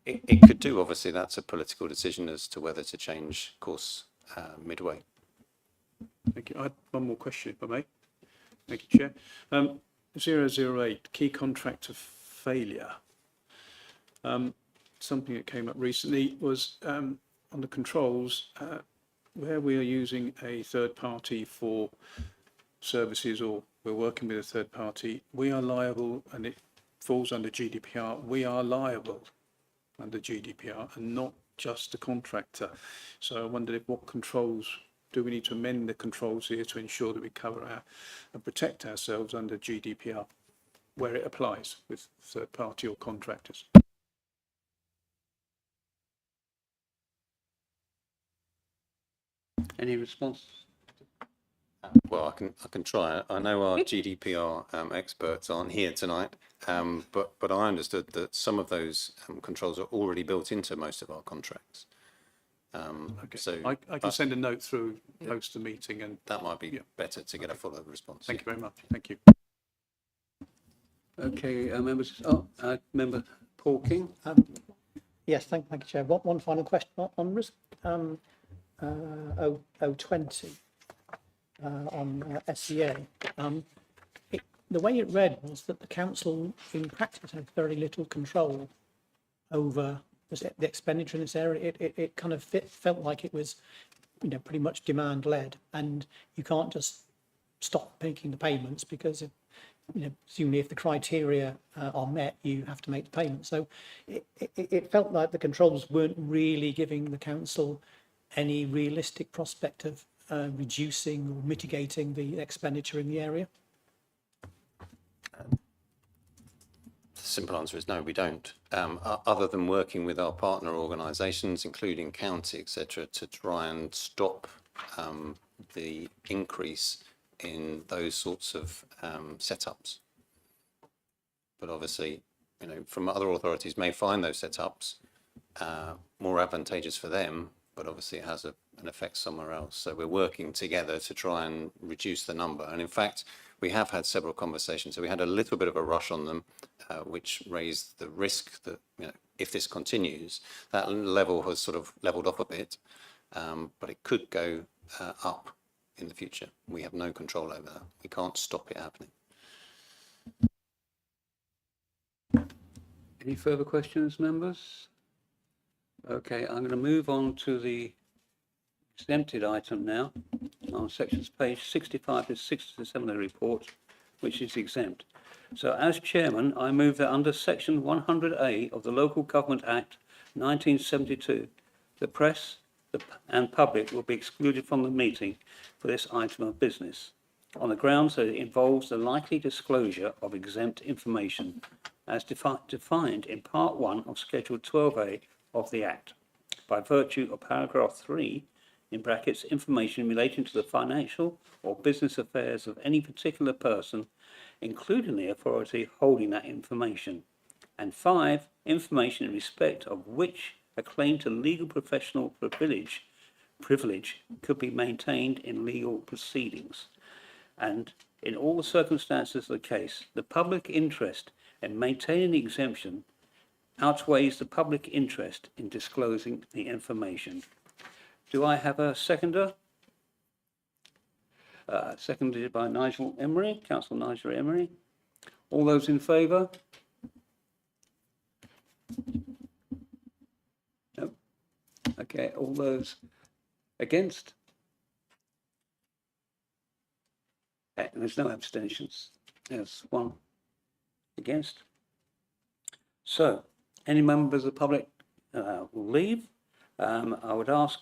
It could do. Obviously, that's a political decision as to whether to change course midway. Thank you. I had one more question, if I may. Thank you, Chair. 008, key contractor failure. Something that came up recently was on the controls, where we are using a third party for services, or we're working with a third party, we are liable, and it falls under GDPR, we are liable under GDPR and not just the contractor. So I wondered what controls, do we need to amend the controls here to ensure that we cover our and protect ourselves under GDPR where it applies with third party or contractors? Any response? Well, I can try. I know our GDPR experts aren't here tonight, but I understood that some of those controls are already built into most of our contracts. Okay. So I can send a note through post the meeting, and that might be better to get a fuller response. thank you very much. Thank you. Okay, members. Member Paul King. Yes, thank you, Chair. One final question on risk 020 on SEA. The way it read was that the council in practice had very little control over the expenditure in this area, it kind of felt like it was, you know, pretty much demand led, and you can't just stop making the payments because if, you know, presumably if the criteria are met, you have to make the payment. So it felt like the controls weren't really giving the council any realistic prospect of reducing or mitigating the expenditure in the area. The simple answer is no, we don't. Other than working with our partner organisations, including county, etc., to try and stop the increase in those sorts of setups. But obviously, you know, from other authorities may find those setups more advantageous for them, but obviously it has an effect somewhere else. So we're working together to try and reduce the number. And in fact, we have had several conversations. So we had a little bit of a rush on them, which raised the risk that, you know, if this continues, that level has sort of leveled off a bit, but it could go up in the future. We have no control over that. We can't stop it happening. Any further questions, members? Okay, I'm going to move on to the exempted item now, on sections page 65 to 67 of the report, which is exempt. So as chairman, I move that under section 100A of the Local Government Act 1972, the press and public will be excluded from the meeting for this item of business, on the grounds that it involves the likely disclosure of exempt information as defined in Part 1 of Schedule 12A of the Act, by virtue of paragraph 3, in brackets, information relating to the financial or business affairs of any particular person, including the authority holding that information. And 5, information in respect of which a claim to legal professional privilege could be maintained in legal proceedings. And in all the circumstances of the case, the public interest in maintaining the exemption outweighs the public interest in disclosing the information. Do I have a seconder? Seconded by Nigel Emery, Councillor Nigel Emery. All those in favour? No. Okay, all those against? Okay, there's no abstentions. There's one against. So, any members of the public will leave. I would ask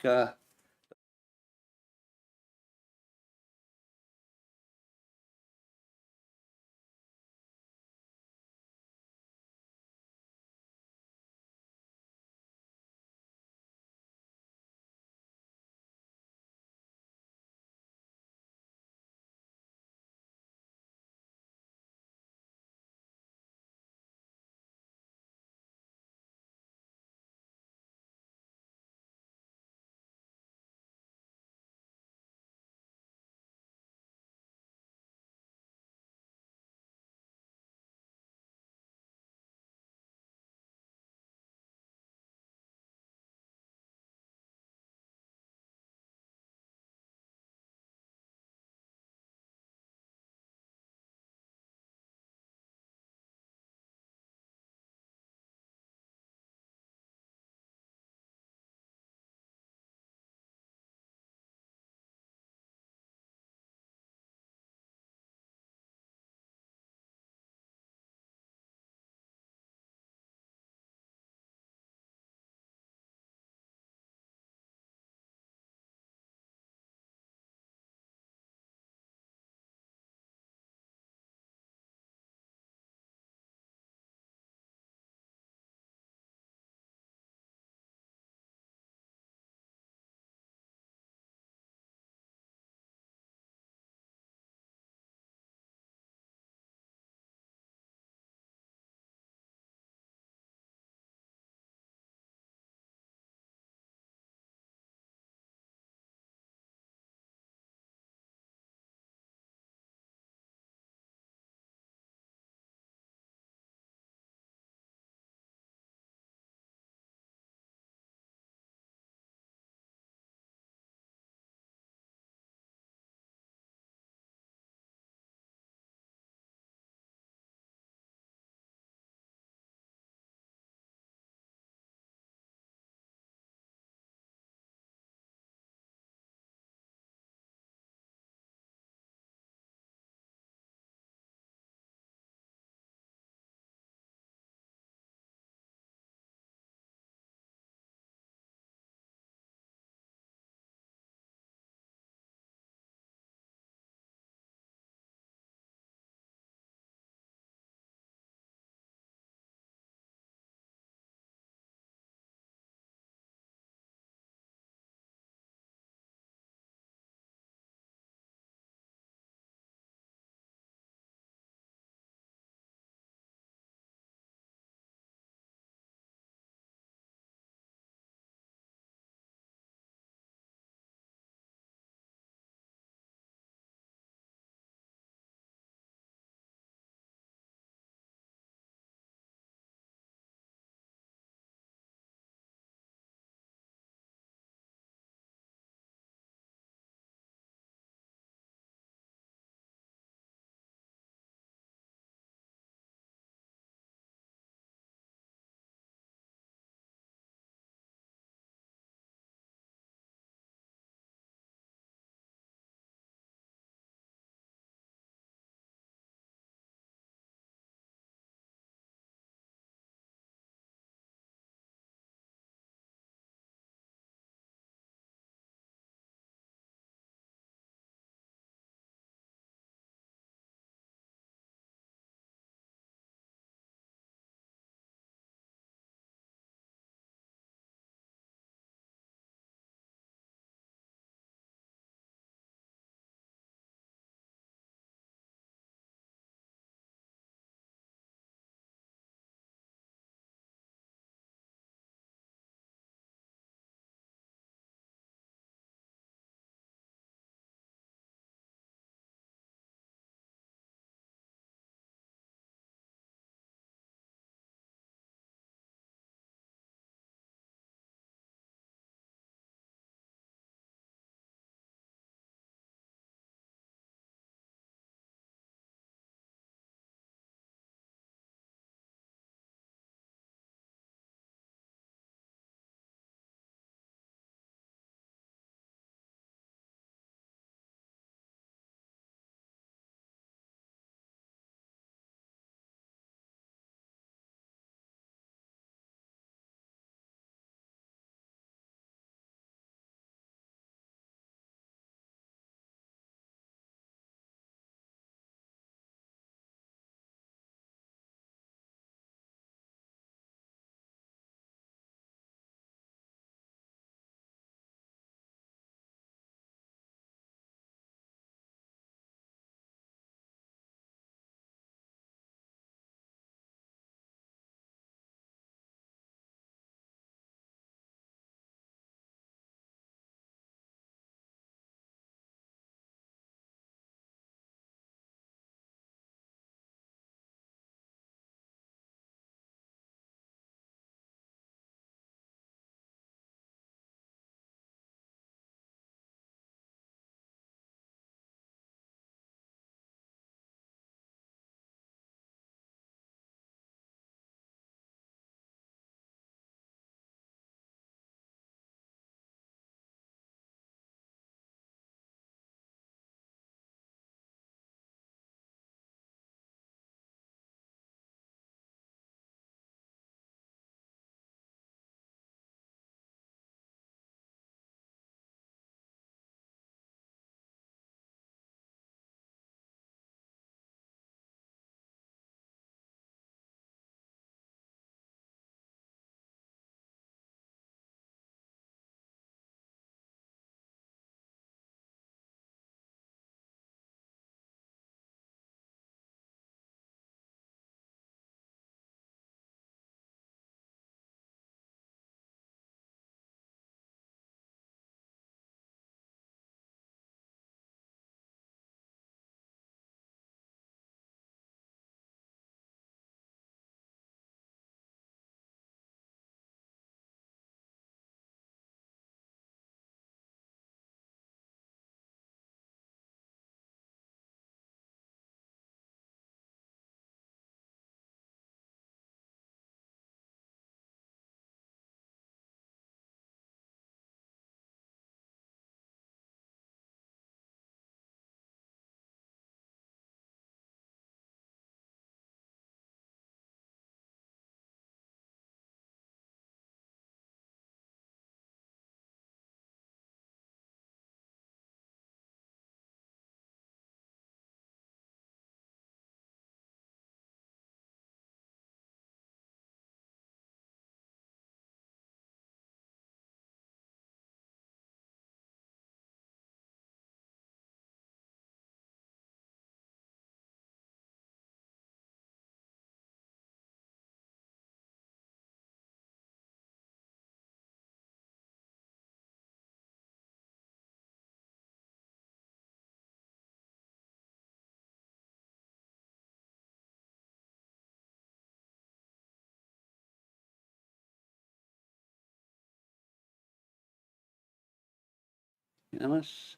Unanimous.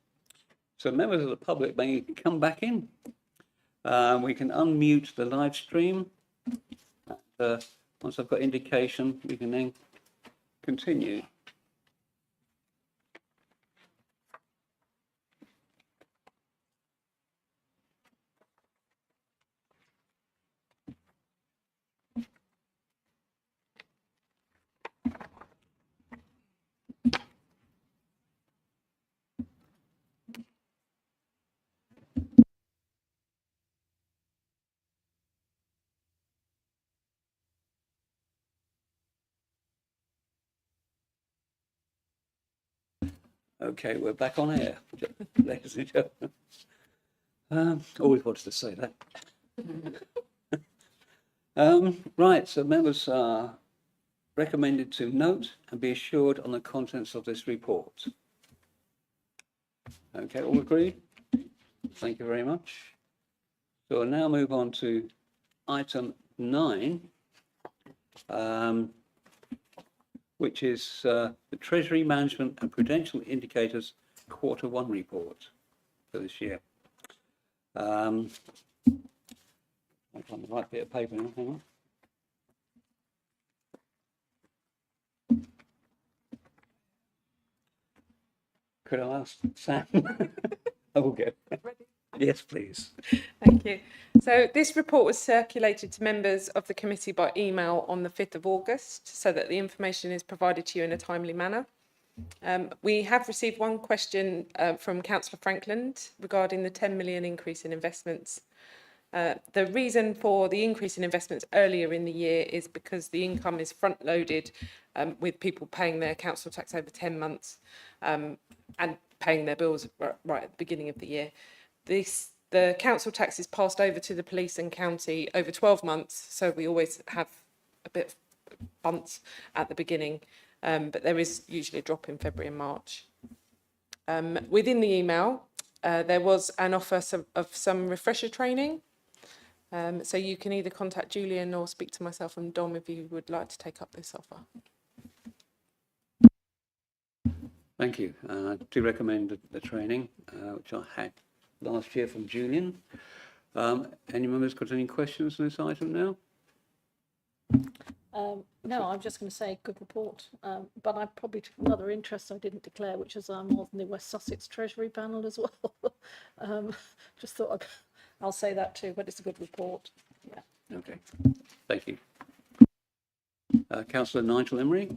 So members of the public may come back in. We can unmute the live stream. Once I've got indication, we can then continue. Okay, we're back on air, ladies and gentlemen. Always wanted to say that. Right, so members are recommended to note and be assured on the contents of this report. Okay, all agreed? Thank you very much. So we'll now move on to item 9, which is the Treasury Management and Prudential Indicators Q1 report for this year. I'll find the right bit of paper now, hang on. Could I ask Sam? I will get. Yes, please. Thank you. So this report was circulated to members of the committee by email on the 5th of August so that the information is provided to you in a timely manner. We have received one question from Councillor Frankland regarding the 10 million increase in investments. The reason for the increase in investments earlier in the year is because the income is front loaded with people paying their council tax over 10 months and paying their bills right at the beginning of the year. The council tax is passed over to the police and county over 12 months, so we always have a bit of bunts at the beginning, but there is usually a drop in February and March. Within the email, there was an offer of some refresher training, so you can either contact Julian or speak to myself and Dom if you would like to take up this offer. Thank you. I do recommend the training, which I had last year from Julian. Any members got any questions on this item now? No, I'm just going to say good report, but I probably took another interest I didn't declare, which is I'm on the West Sussex Treasury panel as well. Just thought I'll say that too, but it's a good report. Yeah. Okay, thank you. Councillor Nigel Emery.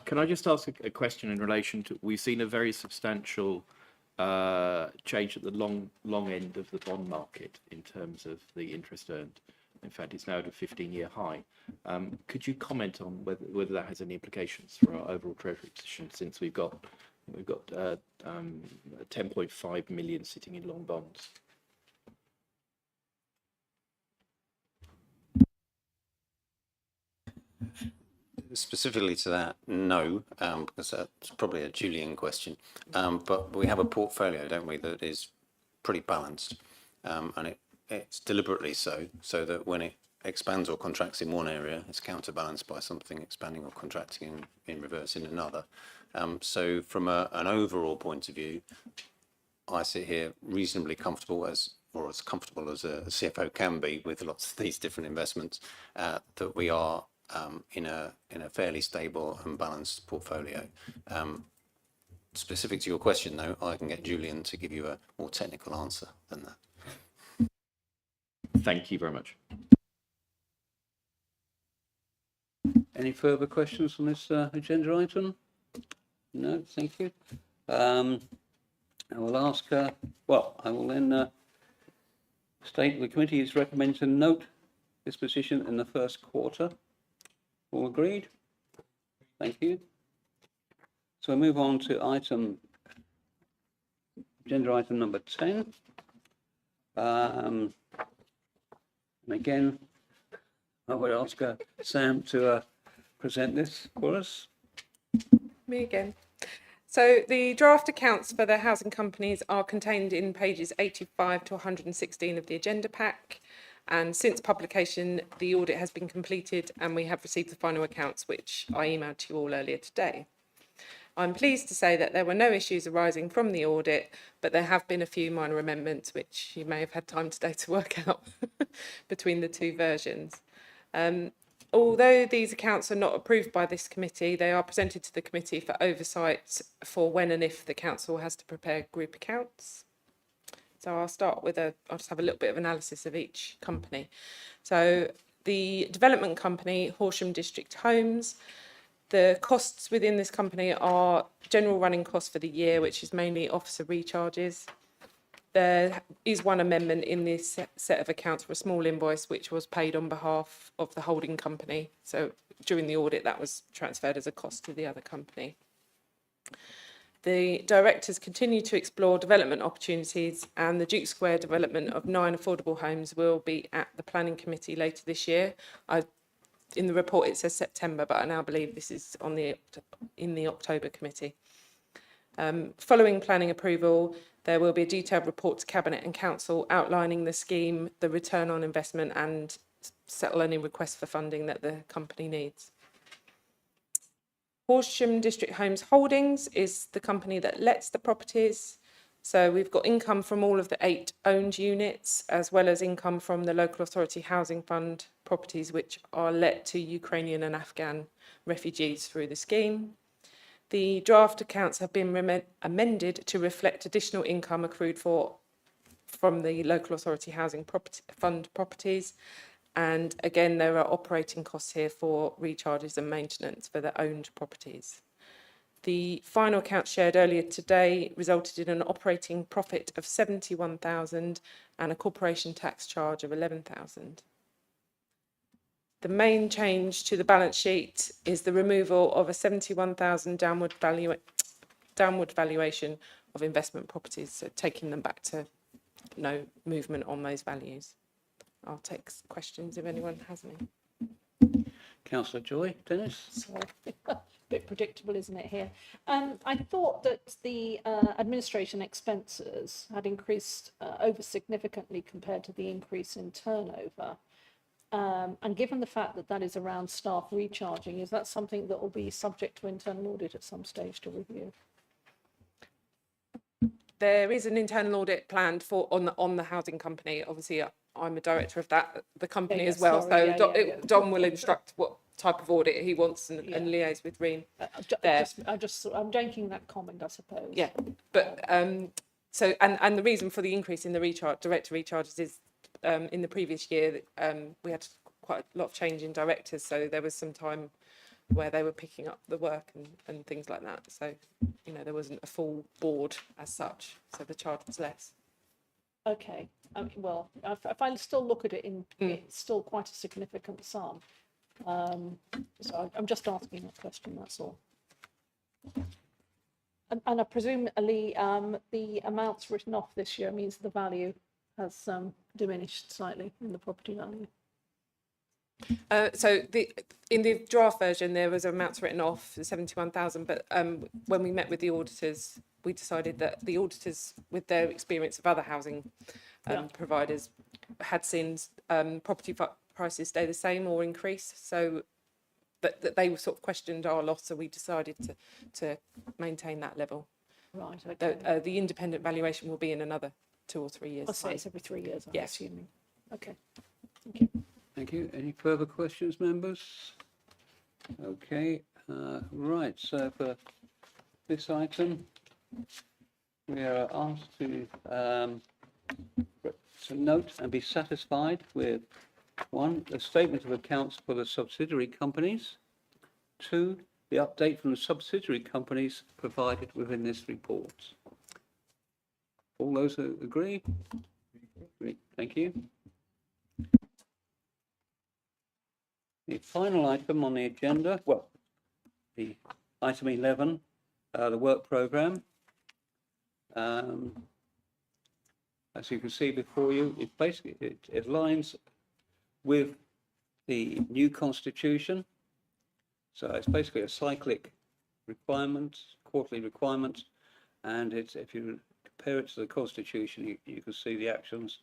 Can I just ask a question in relation to, we've seen a very substantial change at the long end of the bond market in terms of the interest earned. In fact, it's now at a 15-year high. Could you comment on whether that has any implications for our overall treasury position, since we've got 10.5 million sitting in long bonds? Specifically to that, no, because that's probably a Julian question. But we have a portfolio, don't we, that is pretty balanced, and it's deliberately so that when it expands or contracts in one area, it's counterbalanced by something expanding or contracting in reverse in another. So from an overall point of view, I sit here reasonably comfortable as comfortable as a CFO can be with lots of these different investments, that we are in a fairly stable and balanced portfolio. Specific to your question, though, I can get Julian to give you a more technical answer than that. Thank you very much. Any further questions on this agenda item? No, thank you. I will ask, I will then state the committee is recommending to note this position in the first quarter. All agreed? Thank you. So we move on to agenda item number 10. And again, I would ask Sam to present this for us. Me again. So the draft accounts for the housing companies are contained in pages 85 to 116 of the agenda pack. And since publication, the audit has been completed and we have received the final accounts, which I emailed to you all earlier today. I'm pleased to say that there were no issues arising from the audit, but there have been a few minor amendments which you may have had time today to work out between the two versions. Although these accounts are not approved by this committee, they are presented to the committee for oversight for when and if the council has to prepare group accounts. So I'll start with I'll just have a little bit of analysis of each company. So the development company, Horsham District Homes, the costs within this company are general running costs for the year, which is mainly officer recharges. There is one amendment in this set of accounts for a small invoice, which was paid on behalf of the holding company. So during the audit, that was transferred as a cost to the other company. The directors continue to explore development opportunities, and the Duke Square development of 9 affordable homes will be at the planning committee later this year. In the report it says September, but I now believe this is in the October committee. Following planning approval, there will be a detailed report to Cabinet and Council outlining the scheme, the return on investment, and settle any requests for funding that the company needs. Horsham District Homes Holdings is the company that lets the properties. So we've got income from all of the 8 owned units, as well as income from the local authority housing fund properties, which are let to Ukrainian and Afghan refugees through the scheme. The draft accounts have been amended to reflect additional income accrued from the local authority housing fund properties. And again, there are operating costs here for recharges and maintenance for the owned properties. The final account shared earlier today resulted in an operating profit of 71,000 and a corporation tax charge of 11,000. The main change to the balance sheet is the removal of a 71,000 downward valuation of investment properties, so taking them back to no movement on those values. I'll take questions if anyone has any. Councillor Joy, Dennis? Sorry, a bit predictable, isn't it, here? I thought that the administration expenses had increased over significantly compared to the increase in turnover. And given the fact that that is around staff recharging, is that something that will be subject to internal audit at some stage to review? There is an internal audit planned on the housing company. Obviously, I'm a director of the company as well. Sorry, so Don will instruct what type of audit he wants and liaise with Reem. I'm making that comment, I suppose. Yeah, but so and the reason for the increase in the director recharges is in the previous year we had quite a lot of change in directors, so there was some time where they were picking up the work and things like that. So, you know, there wasn't a full board as such, so the charge was less. Okay. Well, if I still look at it it's still quite a significant sum. So I'm just asking that question, that's all. And I presume, Ali, the amounts written off this year means the value has diminished slightly in the property value. So in the draft version, there was amounts written off, 71,000. But when we met with the auditors, we decided that the auditors, with their experience of other housing providers, had seen property prices stay the same or increase. So that they were sort of questioned our loss, so we decided to maintain that level. Right. Okay. The independent valuation will be in another 2 or 3 years. I'll say it's every 3 years, I'm assuming. Okay. Thank you. Thank you. Any further questions, members? Okay, right, so for this item, we are asked to note and be satisfied with 1, the statement of accounts for the subsidiary companies, 2, the update from the subsidiary companies provided within this report. All those who agree? Agree. Thank you. The final item on the agenda, well, the item 11, the work programme. As you can see before you, it basically it aligns with the new constitution. So it's basically a cyclic requirement, quarterly requirement, and it's, if you compare it to the constitution, you can see the actions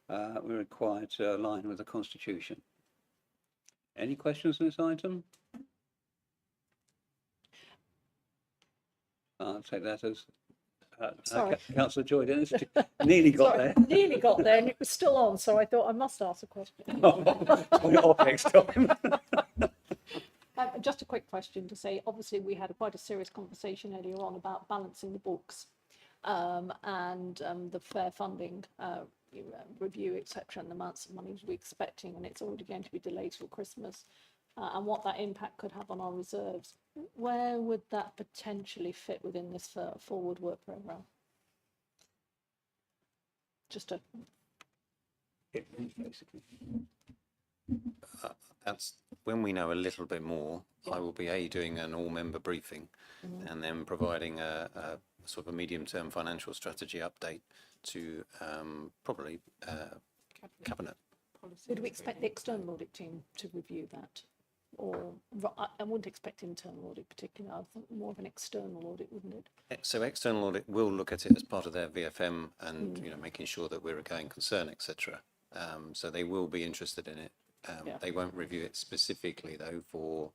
we're required to align with the constitution. Any questions on this item? I'll take that as Sorry. Councillor Joy Dennis nearly got Sorry, there. nearly got there and it was still on, so I thought I must ask a question. Put it off next time. Just a quick question to say, obviously we had quite a serious conversation earlier on about balancing the books and the fair funding review, etc., and the amounts of money we're expecting, and it's already going to be delayed till Christmas, and what that impact could have on our reserves. Where would that potentially fit within this forward work programme? Just a Basically. That's when we know a little bit more. I will be doing an all-member briefing, and then providing a sort of a medium-term financial strategy update to probably cabinet. Would we expect the external audit team to review that? Or I wouldn't expect internal audit particularly. I think more of an external audit, wouldn't it? So external audit will look at it as part of their VFM and making sure that we're a going concern, etc. So they will be interested in it. They won't review it specifically though for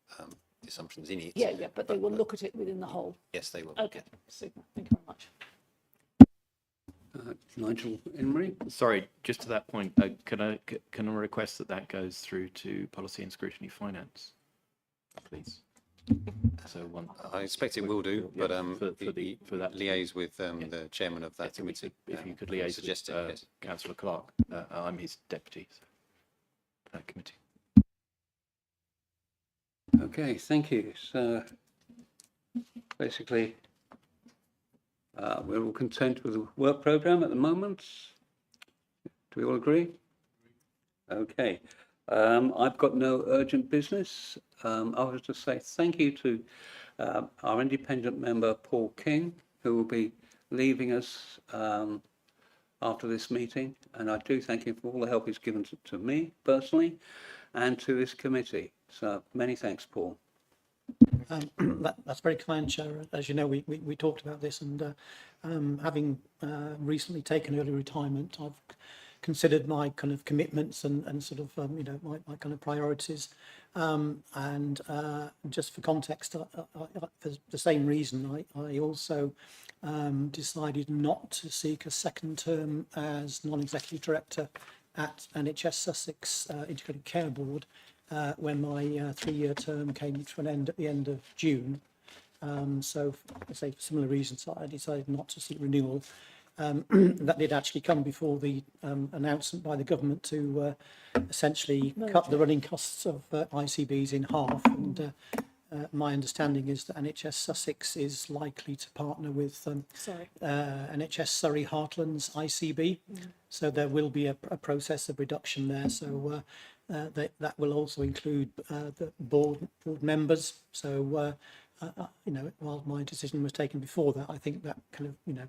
the assumptions in it. Yeah, but they will look at it within the whole. Yes, they will. Okay, super. Thank you very much. Nigel Emery. Sorry, just to that point, can I request that goes through to Policy and Scrutiny Finance, please? So I expect it will do, but for that liaise with the chairman of that committee. If you could liaise suggest with yes. Councillor Clark, I'm his deputy. So that committee. Okay, thank you. So basically, we're all content with the work programme at the moment. Do we all agree? Okay. I've got no urgent business. I was to say thank you to our independent member, Paul King, who will be leaving us after this meeting. And I do thank him for all the help he's given to me personally and to this committee. So many thanks, Paul. That's very kind, Chair. As you know, we talked about this, and having recently taken early retirement, I've considered my kind of commitments and sort of my kind of priorities, and just for context, for the same reason, I also decided not to seek a second term as non-executive director at NHS Sussex Integrated Care Board when my 3-year term came to an end at the end of June. So, I say for similar reasons, I decided not to seek renewal. That did actually come before the announcement by the government to essentially cut the running costs of ICBs in half. And my understanding is that NHS Sussex is likely to partner with NHS Surrey Heartlands ICB. So there will be a process of reduction there. So that will also include the board members. So while my decision was taken before that, I think that kind of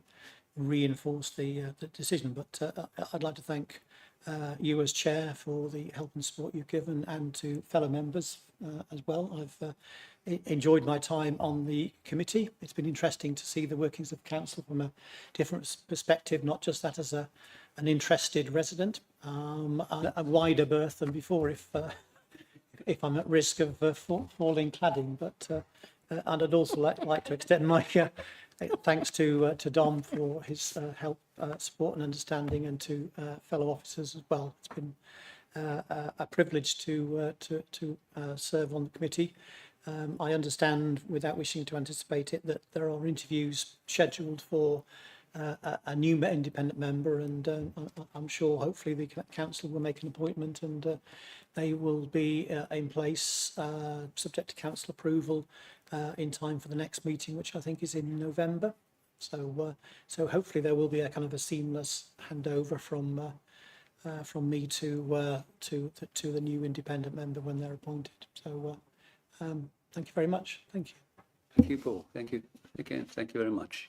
reinforced the decision. But I'd like to thank you as chair for the help and support you've given, and to fellow members as well. I've enjoyed my time on the committee. It's been interesting to see the workings of council from a different perspective, not just that as an interested resident, a wider berth than before if I'm at risk of falling cladding. But and I'd also like to extend my thanks to Dom for his help, support and understanding, and to fellow officers as well. It's been a privilege to serve on the committee. I understand, without wishing to anticipate it, that there are interviews scheduled for a new independent member, and I'm sure hopefully the council will make an appointment, and they will be in place subject to council approval in time for the next meeting, which I think is in November. So hopefully there will be a kind of a seamless handover from me to the new independent member when they're appointed. So thank you very much. Thank you. Thank you, Paul. Thank you again. Thank you very much.